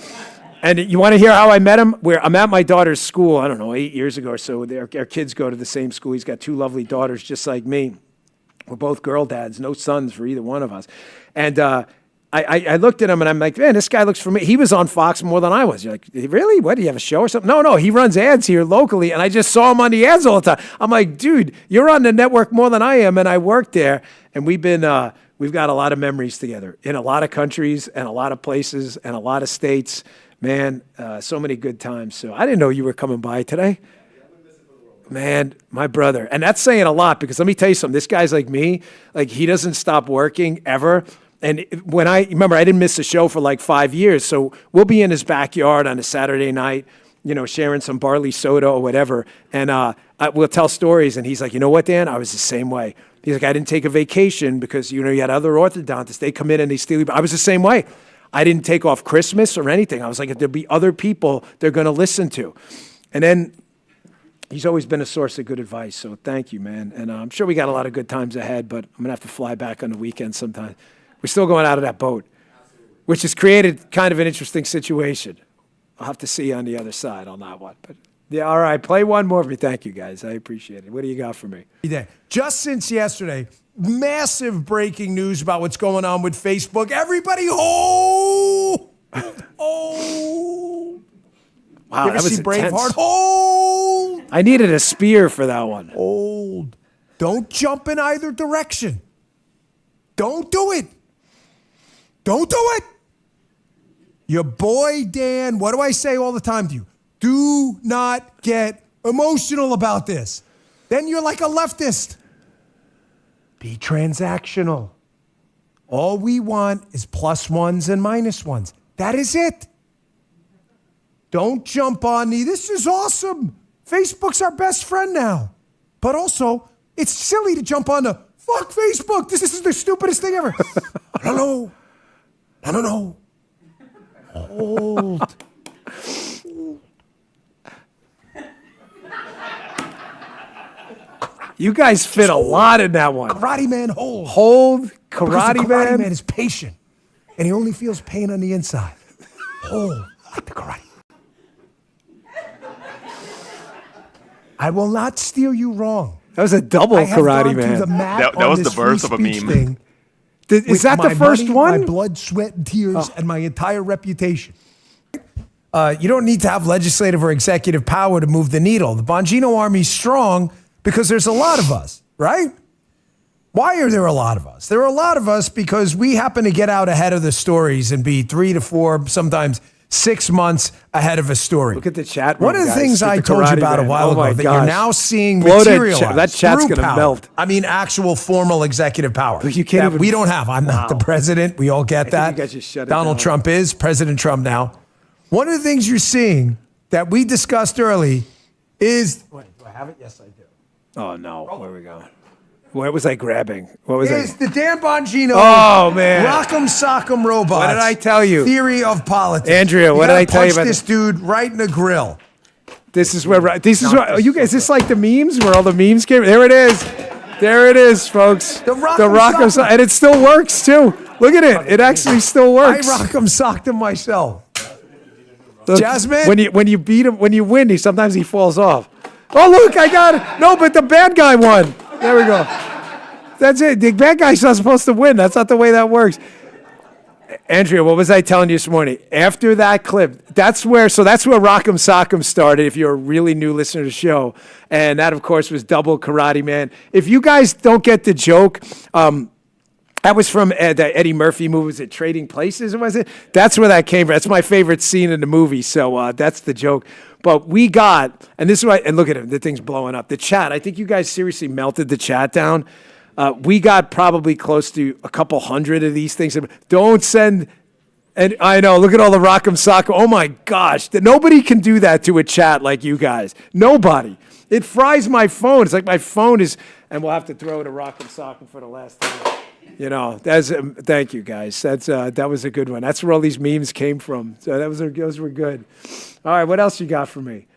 C: And you want to hear how I met him? I'm at my daughter's school, I don't know, 8 years ago or so. Our kids go to the same school. He's got 2 lovely daughters just like me. We're both girl dads, no sons for either one of us. And I looked at him and I'm like, man, this guy looks familiar. He was on Fox more than I was. You're like, really? What, do you have a show or something? No, he runs ads here locally, and I just saw him on the ads all the time. I'm like, dude, you're on the network more than I am, and I worked there. And we've got a lot of memories together in a lot of countries and a lot of places and a lot of states. Man, so many good times. So I didn't know you were coming by today. Man, my brother. And that's saying a lot, because let me tell you something. This guy's like me. Like, he doesn't stop working ever. And when I didn't miss a show for like 5 years. So we'll be in his backyard on a Saturday night, sharing some barley soda or whatever. And we'll tell stories. And he's like, you know what, Dan? I was the same way. He's like, I didn't take a vacation because, you had other orthodontists. They come in and they steal you. I was the same way. I didn't take off Christmas or anything. I was like, if there'll be other people they're going to listen to. And then he's always been a source of good advice. So thank you, man. And I'm sure we got a lot of good times ahead, but I'm going to have to fly back on the weekend sometime. We're still going out of that boat, which has created kind of an interesting situation. I'll have to see you on the other side on that one. But yeah, all right, play one more for me. Thank you, guys. I appreciate it. What do you got for me?
B: Just since yesterday, massive breaking news about what's going on with Facebook. Everybody, oh!
C: Wow,
B: you ever
C: that was
B: see
C: intense.
B: Braveheart? Hold!
C: I needed a spear for that one.
B: Hold.
F: Don't jump in either direction. Don't do it. Don't do it. Your boy, Dan, what do I say all the time to you? Do not get emotional about this. Then you're like a leftist. Be transactional. All we want is plus ones and minus ones. That is it. Don't jump on the, this is awesome. Facebook's our best friend now. But also, it's silly to jump on the, fuck Facebook. This is the stupidest thing ever. I don't know. Hold.
C: You guys fit a lot in that one.
F: Karate Man, hold.
C: Hold,
F: Because
C: Karate
F: the Karate
C: Man.
F: Man is patient, and he only feels pain on the inside. Hold like the Karate. I will not steer you wrong.
C: That was a double
F: I have
C: Karate
F: gone
C: Man.
F: through the mat
D: That
F: on
D: was
F: this
D: the verse
F: free
D: of a
F: speech
D: meme.
F: thing
C: Is
F: with
C: that the
F: my
C: first
F: money,
C: one?
F: My blood, sweat, and tears, and my entire reputation. You don't need to have legislative or executive power to move the needle. The Bongino army's strong because there's a lot of us, right? Why are there a lot of us? There are a lot of us because we happen to get out ahead of the stories and be 3 to 4, sometimes 6 months ahead of a story.
C: Look at the chat room,
F: One of the
C: guys,
F: things
C: with
F: I
C: the
F: told you
C: Karate
F: about
C: Man.
F: a while
C: Oh
F: ago
C: my
F: that
C: gosh.
F: you're now seeing
C: Blow that
F: materialize.
C: chat. That chat's
F: through
C: gonna
F: power.
C: melt.
F: I mean, actual formal executive power.
C: You can't
F: that
C: even-
F: we don't have. I'm not the president. We all get
C: think
F: that.
C: you guys should shut it
F: Donald
C: down.
F: Trump is President Trump now. One of the things you're seeing that we discussed early is. Wait, do I have it? Yes, I do.
C: Oh, no. Where we going? What was I grabbing? What was
F: Is
C: I?
F: the Dan Bongino
C: Oh, man.
F: Rock'em Sock'em Robots.
C: What did I tell you?
F: Theory of politics.
C: Andrea, what did I tell you about
F: this dude right in the grill?
C: This is where you guys. Is this like the memes where all the memes came? There it is. There it is, folks.
F: The Rock'em Sock'em.
C: And it still works too. Look at it. It actually still works.
F: I Rock'em Socked him myself.
C: Look,
F: Jasmine?
C: when you beat him, when you win, sometimes he falls off. Oh, look, I got it. No, but the bad guy won. There we go. That's it. The bad guy's not supposed to win. That's not the way that works. Andrea, what was I telling you this morning? After that clip, that's where Rock'em Sock'em started, if you're a really new listener to the show. And that, of course, was Double Karate Man. If you guys don't get the joke, that was from the Eddie Murphy movie. Was it Trading Places, or was it? That's where that came from. That's my favorite scene in the movie. So that's the joke. But we got, and this is why, and look at it, the thing's blowing up. The chat, I think you guys seriously melted the chat down. We got probably close to a couple hundred of these things. Don't send, and I know, look at all the Rock'em Sock'em. Oh my gosh, nobody can do that to a chat like you guys. Nobody. It fries my phone. It's like my phone is, and we'll have to throw it a Rock'em Sock'em for the last time. You know, thank you guys. That was a good one. That's where all these memes came from. So those were good. All right, what else you got for me?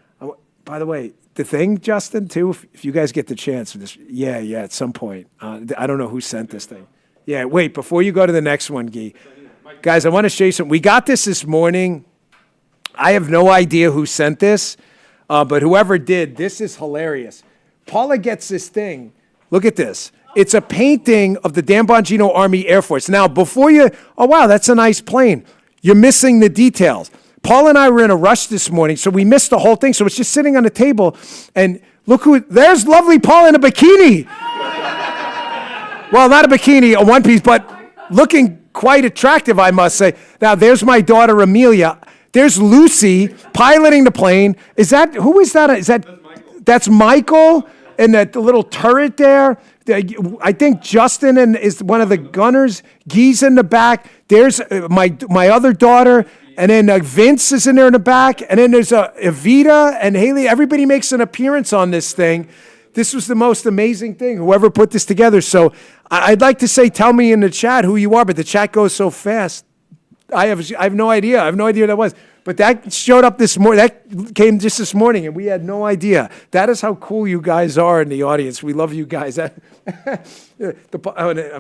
C: By the way, the thing, Justin, too, if you guys get the chance for this, yeah, at some point. I don't know who sent this thing. Yeah, wait, before you go to the next one, Guy. Guys, I want to show you something. We got this morning. I have no idea who sent this, but whoever did, this is hilarious. Paula gets this thing. Look at this. It's a painting of the Dan Bongino Army Air Force. Now, before you, oh, wow, that's a nice plane. You're missing the details. Paul and I were in a rush this morning, so we missed the whole thing. So it's just sitting on the table, and look there's lovely Paul in a bikini. Well, not a bikini, a one piece, but looking quite attractive, I must say. Now, there's my daughter, Amelia. There's Lucy piloting the plane. Who is that? That's Michael, and that little turret there. I think Justin is one of the gunners. Guy's in the back. There's my other daughter. And then Vince is in there in the back. And then there's Evita and Haley. Everybody makes an appearance on this thing. This was the most amazing thing, whoever put this together. So I'd like to say, tell me in the chat who you are, but the chat goes so fast. I have no idea. I have no idea what that was. But that showed up this morning. That came just this morning, and we had no idea. That is how cool you guys are in the audience. We love you guys. Of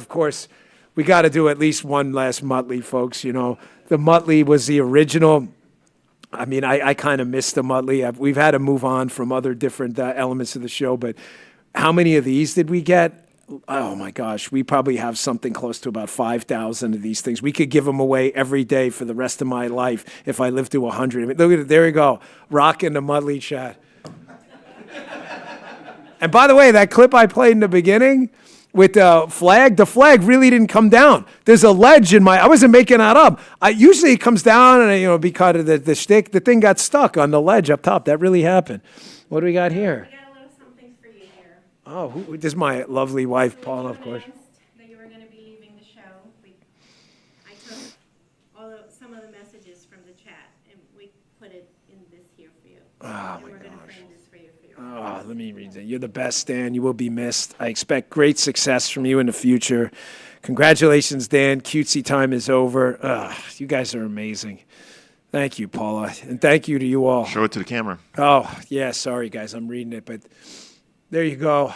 C: course, we got to do at least one last Muttley, folks. You know, the Muttley was the original. I mean, I kind of missed the Muttley. We've had to move on from other different elements of the show, but how many of these did we get? Oh my gosh, we probably have something close to about 5,000 of these things. We could give them away every day for the rest of my life if I lived to 100. I mean, look at it, there you go, rocking the Mudley chat. And by the way, that clip I played in the beginning with the flag really didn't come down. There's a ledge I wasn't making that up. Usually it comes down and, because of the stick, the thing got stuck on the ledge up top. That really happened. What do we got here?
L: We got a little something for you here.
C: Oh, this is my lovely wife, Paula, of course.
L: That you were going to be leaving the show. I took some of the messages from the chat and we put it in this here for you.
C: Oh,
L: and
C: my
L: we're going to
C: gosh.
L: frame this for you.
C: Oh, let me read that. You're the best, Dan. You will be missed. I expect great success from you in the future. Congratulations, Dan. Cutesy time is over. You guys are amazing. Thank you, Paula. And thank you to you all.
D: Show it to the camera.
C: Oh, yeah. Sorry, guys. I'm reading it. But there you go.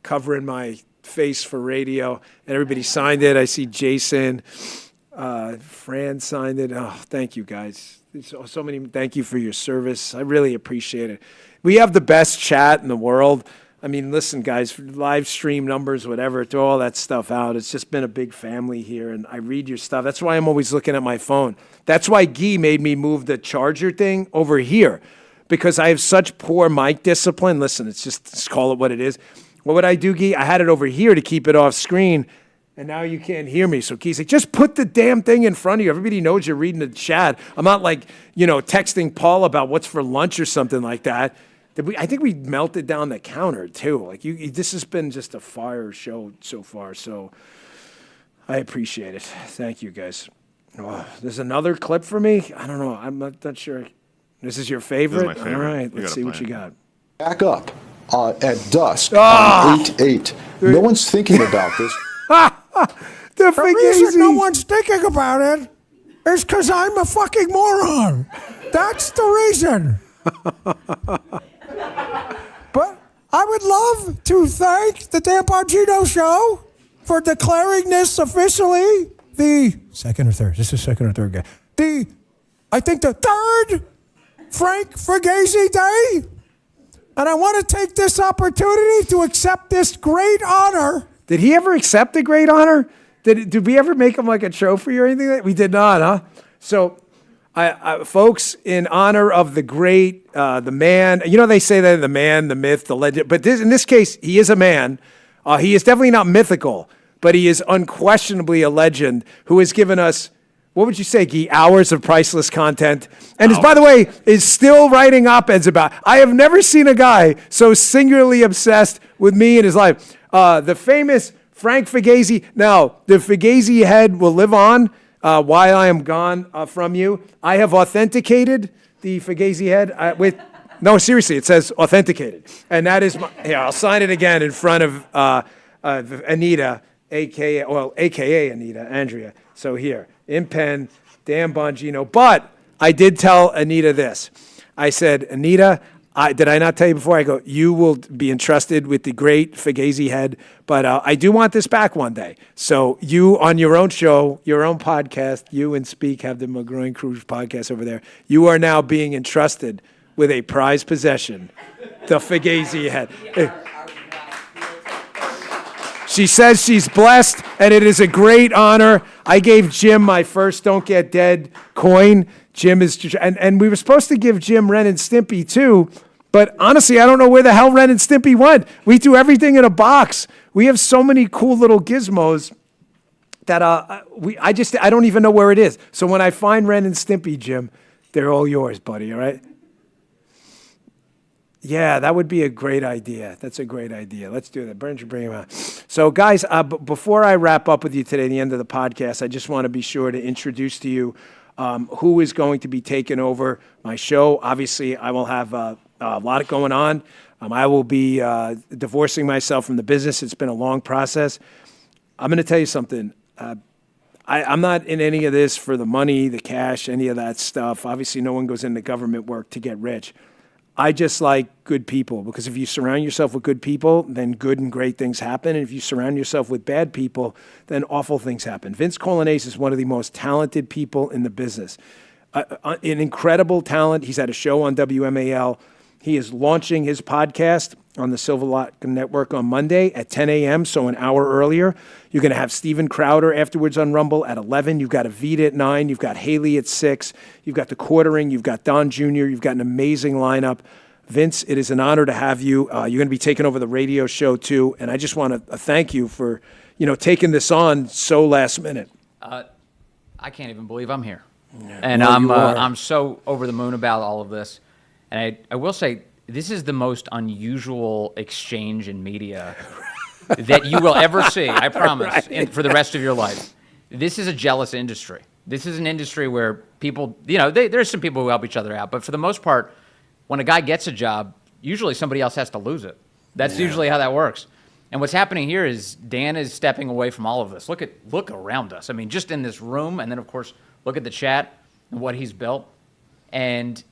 C: Covering my face for radio. And everybody signed it. I see Jason. Fran signed it. Oh, thank you, guys. So many. Thank you for your service. I really appreciate it. We have the best chat in the world. I mean, listen, guys, live stream numbers, whatever, throw all that stuff out. It's just been a big family here, and I read your stuff. That's why I'm always looking at my phone. That's why Guy made me move the charger thing over here, because I have such poor mic discipline. Listen, let's call it what it is. What would I do, Guy? I had it over here to keep it off screen, and now you can't hear me. So Guy's like, just put the damn thing in front of you. Everybody knows you're reading the chat. I'm not like, texting Paul about what's for lunch or something like that. I think we melted down the counter, too. Like, this has been just a fire show so far, so I appreciate it. Thank you, guys. Oh, there's another clip for me? I don't know. I'm not sure. This is your favorite?
D: This is my favorite.
C: All right, let's see what you got.
M: Back up at dusk on 8/8. No one's thinking about this.
C: The
N: reason no one's thinking about it is because I'm a fucking moron. That's the reason. But I would love to thank the Dan Bongino Show for declaring this officially the second or third. This is second or third guy. I think the third Frank Fugazi Day. And I want to take this opportunity to accept this great honor.
C: Did he ever accept a great honor? Did we ever make him like a trophy or anything? We did not, huh? So, folks, in honor of the great, the man, they say that the man, the myth, the legend, but in this case, he is a man. He is definitely not mythical, but he is unquestionably a legend who has given us, what would you say, Guy, hours of priceless content. And by the way, is still writing op-eds about. I have never seen a guy so singularly obsessed with me in his life. The famous Frank Fugazi. Now, the Fugazi head will live on while I am gone from you. I have authenticated the Fugazi head with, no, seriously, it says authenticated. And that is, here, I'll sign it again in front of Anita, AKA Anita, Andrea. So here, in pen, Dan Bongino. But I did tell Anita this. I said, Anita, did I not tell you before? I go, you will be entrusted with the great Fugazi head, but I do want this back one day. So you, on your own show, your own podcast, you and Speak have the McGroin Cruise podcast over there. You are now being entrusted with a prized possession, the Fugazi head. She says she's blessed, and it is a great honor. I gave Jim my first Don't Get Dead coin. Jim is, and we were supposed to give Jim Ren and Stimpy too, but honestly, I don't know where the hell Ren and Stimpy went. We threw everything in a box. We have so many cool little gizmos that I don't even know where it is. So when I find Ren and Stimpy, Jim, they're all yours, buddy. All right. Yeah, that would be a great idea. That's a great idea. Let's do that. Bring him out. So, guys, before I wrap up with you today, the end of the podcast, I just want to be sure to introduce to you who is going to be taking over my show. Obviously, I will have a lot going on. I will be divorcing myself from the business. It's been a long process. I'm going to tell you something. I'm not in any of this for the money, the cash, any of that stuff. Obviously, no one goes into government work to get rich. I just like good people, because if you surround yourself with good people, then good and great things happen. And if you surround yourself with bad people, then awful things happen. Vince Colanese is one of the most talented people in the business. An incredible talent. He's had a show on WMAL. He is launching his podcast on the Silver Lock Network on Monday at 10 a.m., so an hour earlier. You're going to have Steven Crowder afterwards on Rumble at 11. You've got Avita at 9. You've got Haley at 6. You've got The Quartering. You've got Don Jr. You've got an amazing lineup. Vince, it is an honor to have you. You're going to be taking over the radio show too, and I just want to thank you for, taking this on so last minute.
O: I can't even believe I'm here, and I'm so over the moon about all of this. And I will say, this is the most unusual exchange in media that you will ever see. I promise, for the rest of your life. This is a jealous industry. This is an industry where people, there's some people who help each other out, but for the most part, when a guy gets a job, usually somebody else has to lose it. That's usually how that works. And what's happening here is Dan is stepping away from all of this. Look around us. I mean, just in this room, and then, of course, look at the chat and what he's built. And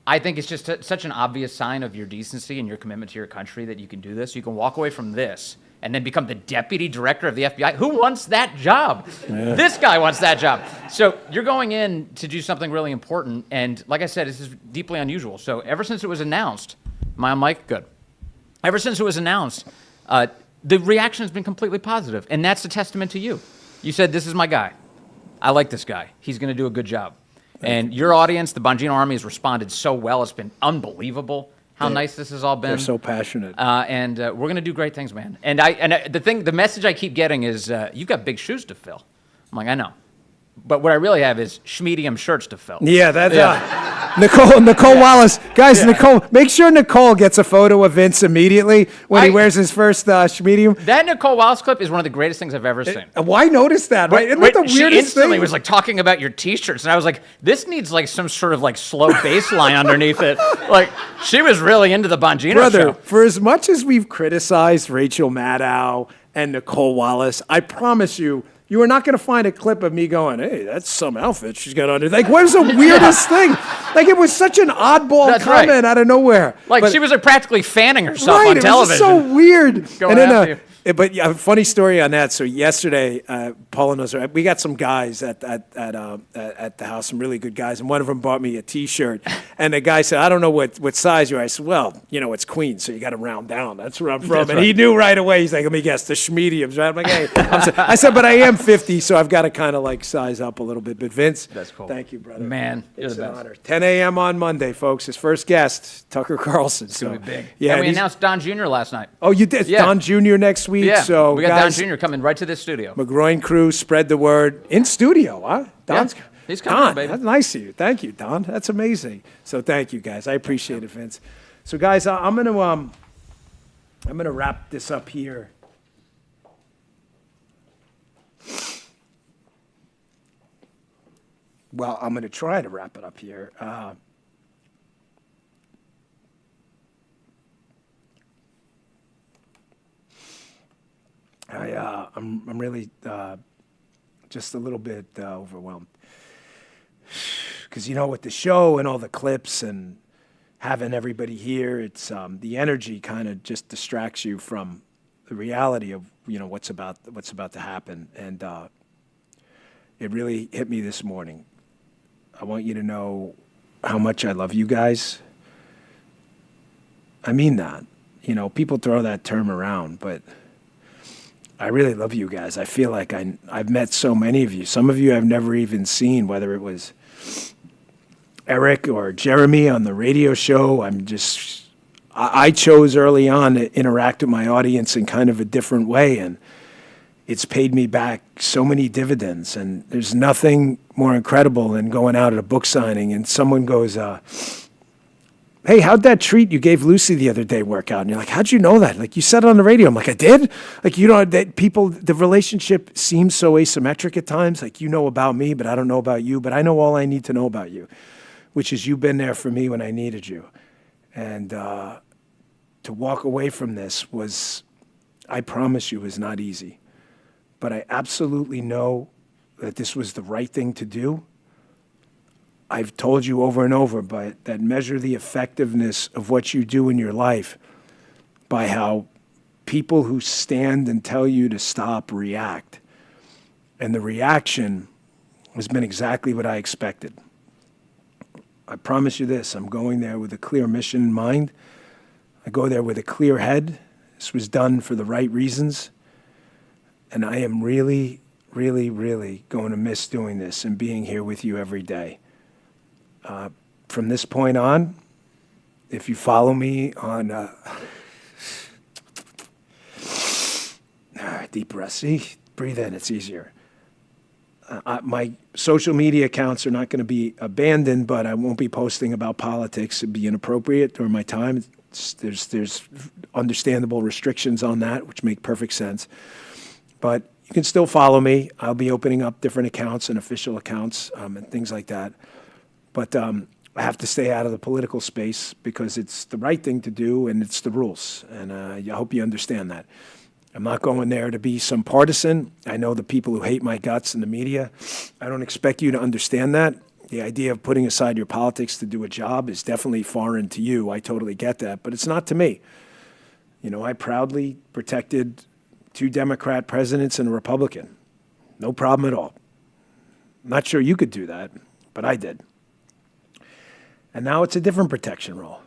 O: I think it's just such an obvious sign of your decency and your commitment to your country that you can do this. You can walk away from this and then become the deputy director of the FBI. Who wants that job? Yeah. This guy wants that job. So you're going in to do something really important. And like I said, this is deeply unusual. So ever since it was announced, am I on mic? Good. Ever since it was announced, the reaction has been completely positive. And that's a testament to you. You said, this is my guy. I like this guy. He's going to do a good job. And your audience, the Bongino Army, has responded so well. It's been unbelievable how nice this has all been.
C: They're so passionate.
O: And we're going to do great things, man. And the message I keep getting is, you've got big shoes to fill. I'm like, I know. But what I really have is schmedium shirts to fill.
C: Yeah, that's Nicole Wallace. Guys, Nicole, make sure Nicole gets a photo of Vince immediately when he wears his first schmedium.
O: That Nicole Wallace clip is one of the greatest things I've ever seen.
C: Why notice that? Right? Isn't that the weirdest
O: she instantly
C: thing?
O: was like talking about your T-shirts, and I was like, this needs like some sort of like slow bass line underneath it. Like, she was really into the Bongino show.
C: For as much as we've criticized Rachel Maddow and Nicole Wallace, I promise you, you are not going to find a clip of me going, hey, that's some outfit she's got on. Like, what was the weirdest thing? Like, it was such an oddball comment out of nowhere.
O: Like, she was like practically fanning herself on television.
C: It was so weird.
O: Going after you.
C: But a funny story on that. So yesterday, Paula knows we got some guys at the house, some really good guys, and one of them bought me a T-shirt. And the guy said, "I don't know what size you are." I said, "Well, it's queen, so you got to round down. That's where I'm from." And he knew right away. He's like, "Let me guess, the schmediums, right?" I'm like, "Hey," I said, "But I am 50, so I've got to kind of like size up a little bit." But Vince,
O: that's cool.
C: Thank you, brother.
O: Man,
C: it's an honor. 10 a.m. on Monday, folks. His first guest, Tucker Carlson.
O: It's gonna be big.
C: Yeah,
O: and we announced Don Jr. last night.
C: Oh, you did? Yeah. Don Jr. next week.
O: Yeah.
C: So
O: we got
C: guys,
O: Don Jr. coming right to this studio.
C: McGroin crew, spread the word in studio, huh? Don's
O: he's coming,
C: Don,
O: baby.
C: That's nice of you. Thank you, Don. That's amazing. So thank you, guys. I appreciate it, Vince. So guys, I'm gonna wrap this up here. Well, I'm gonna try to wrap it up here. I'm really just a little bit overwhelmed because with the show and all the clips and having everybody here, it's the energy kind of just distracts you from the reality of what's about to happen, and it really hit me this morning. I want you to know how much I love you guys. I mean that. People throw that term around, but I really love you guys. I feel like I've met so many of you. Some of you I've never even seen, whether it was Eric or Jeremy on the radio show. I chose early on to interact with my audience in kind of a different way, and it's paid me back so many dividends. And there's nothing more incredible than going out at a book signing and someone goes, "Hey, how'd that treat you gave Lucy the other day work out?" And you're like, "How'd you know that?" Like, "You said it on the radio." I'm like, "I did?" Like, that people, the relationship seems so asymmetric at times. Like, you know about me, but I don't know about you. But I know all I need to know about you, which is you've been there for me when I needed you. And to walk away from this was, I promise you, was not easy. But I absolutely know that this was the right thing to do. I've told you over and over, but that measure the effectiveness of what you do in your life by how people who stand and tell you to stop react. And the reaction has been exactly what I expected. I promise you this, I'm going there with a clear mission in mind. I go there with a clear head. This was done for the right reasons. And I am really, really, really going to miss doing this and being here with you every day. From this point on, if you follow me on deep breath, see, breathe in, it's easier. My social media accounts are not going to be abandoned, but I won't be posting about politics. It'd be inappropriate during my time. There's understandable restrictions on that, which make perfect sense. But you can still follow me. I'll be opening up different accounts and official accounts and things like that. But I have to stay out of the political space because it's the right thing to do and it's the rules. And I hope you understand that. I'm not going there to be some partisan. I know the people who hate my guts in the media. I don't expect you to understand that. The idea of putting aside your politics to do a job is definitely foreign to you. I totally get that, but it's not to me. You know, I proudly protected 2 Democrat presidents and a Republican. No problem at all. I'm not sure you could do that, but I did. And now it's a different protection role.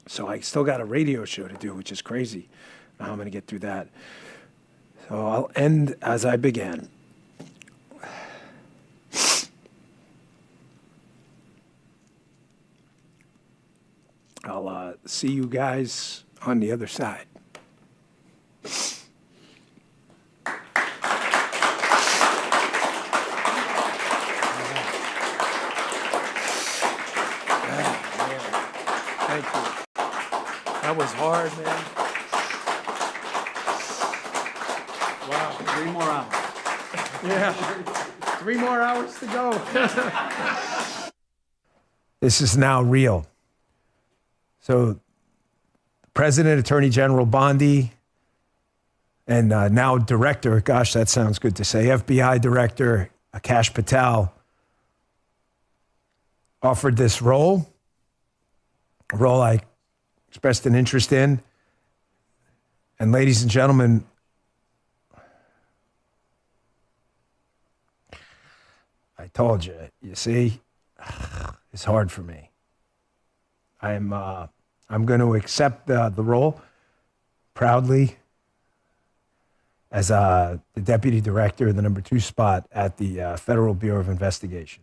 C: So I still got a radio show to do, which is crazy. How I'm going to get through that. So I'll end as I began. I'll see you guys on the other side. Thank you. That was hard, man. Wow.
D: 3 more hours.
C: Yeah. 3 more hours to go. This is now real. So, President, Attorney General Bondi, and now Director, gosh, that sounds good to say, FBI Director Akash Patel offered this role, a role I expressed an interest in. And ladies and gentlemen, I told you, you see, it's hard for me. I'm going to accept the role proudly as the Deputy Director, the number 2 spot at the Federal Bureau of Investigation.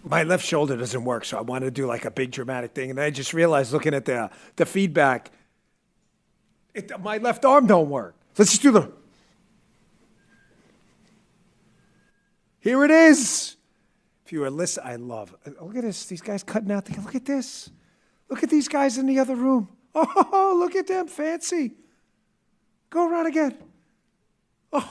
C: My left shoulder doesn't work, so I wanted to do like a big dramatic thing. And I just realized looking at the feedback, my left arm don't work. Let's just do the... Here it is. If you were listening, I love... Look at this. These guys cutting out. Look at this. Look at these guys in the other room. Oh, look at them. Fancy. Go around again. Look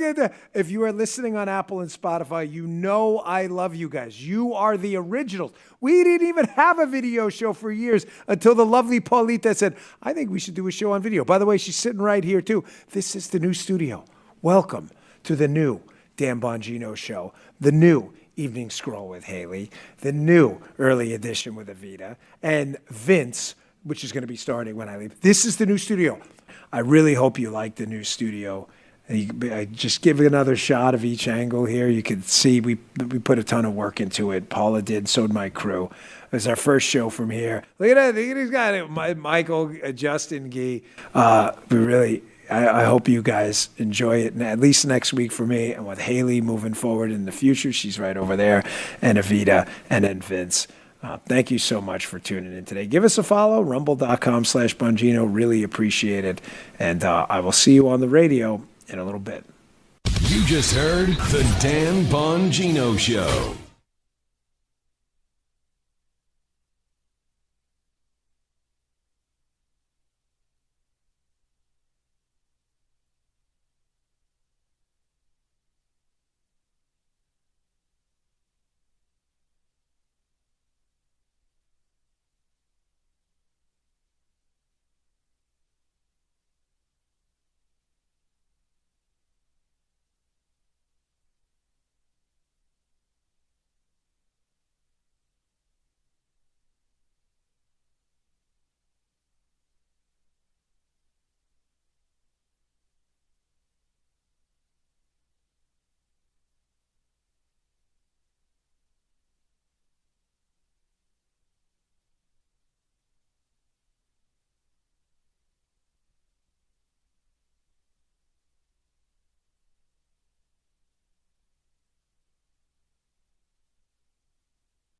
C: at that. If you are listening on Apple and Spotify, you know I love you guys. You are the originals. We didn't even have a video show for years until the lovely Paulita said, I think we should do a show on video. By the way, she's sitting right here too. This is the new studio. Welcome to the new Dan Bongino show, the new Evening Scroll with Haley, the new Early Edition with Evita, and Vince, which is going to be starting when I leave. This is the new studio. I really hope you like the new studio. I just give another shot of each angle here. You can see we put a ton of work into it. Paula did, so did my crew. It was our first show from here. Look at that. Look at these guys. Michael, Justin, Guy. I hope you guys enjoy it, at least next week for me. And with Haley moving forward in the future, she's right over there, and Evita, and then Vince. Thank you so much for tuning in today. Give us a follow, rumble.com/Bongino. Really appreciate it. And I will see you on the radio in a little bit.
A: You just heard The Dan Bongino Show.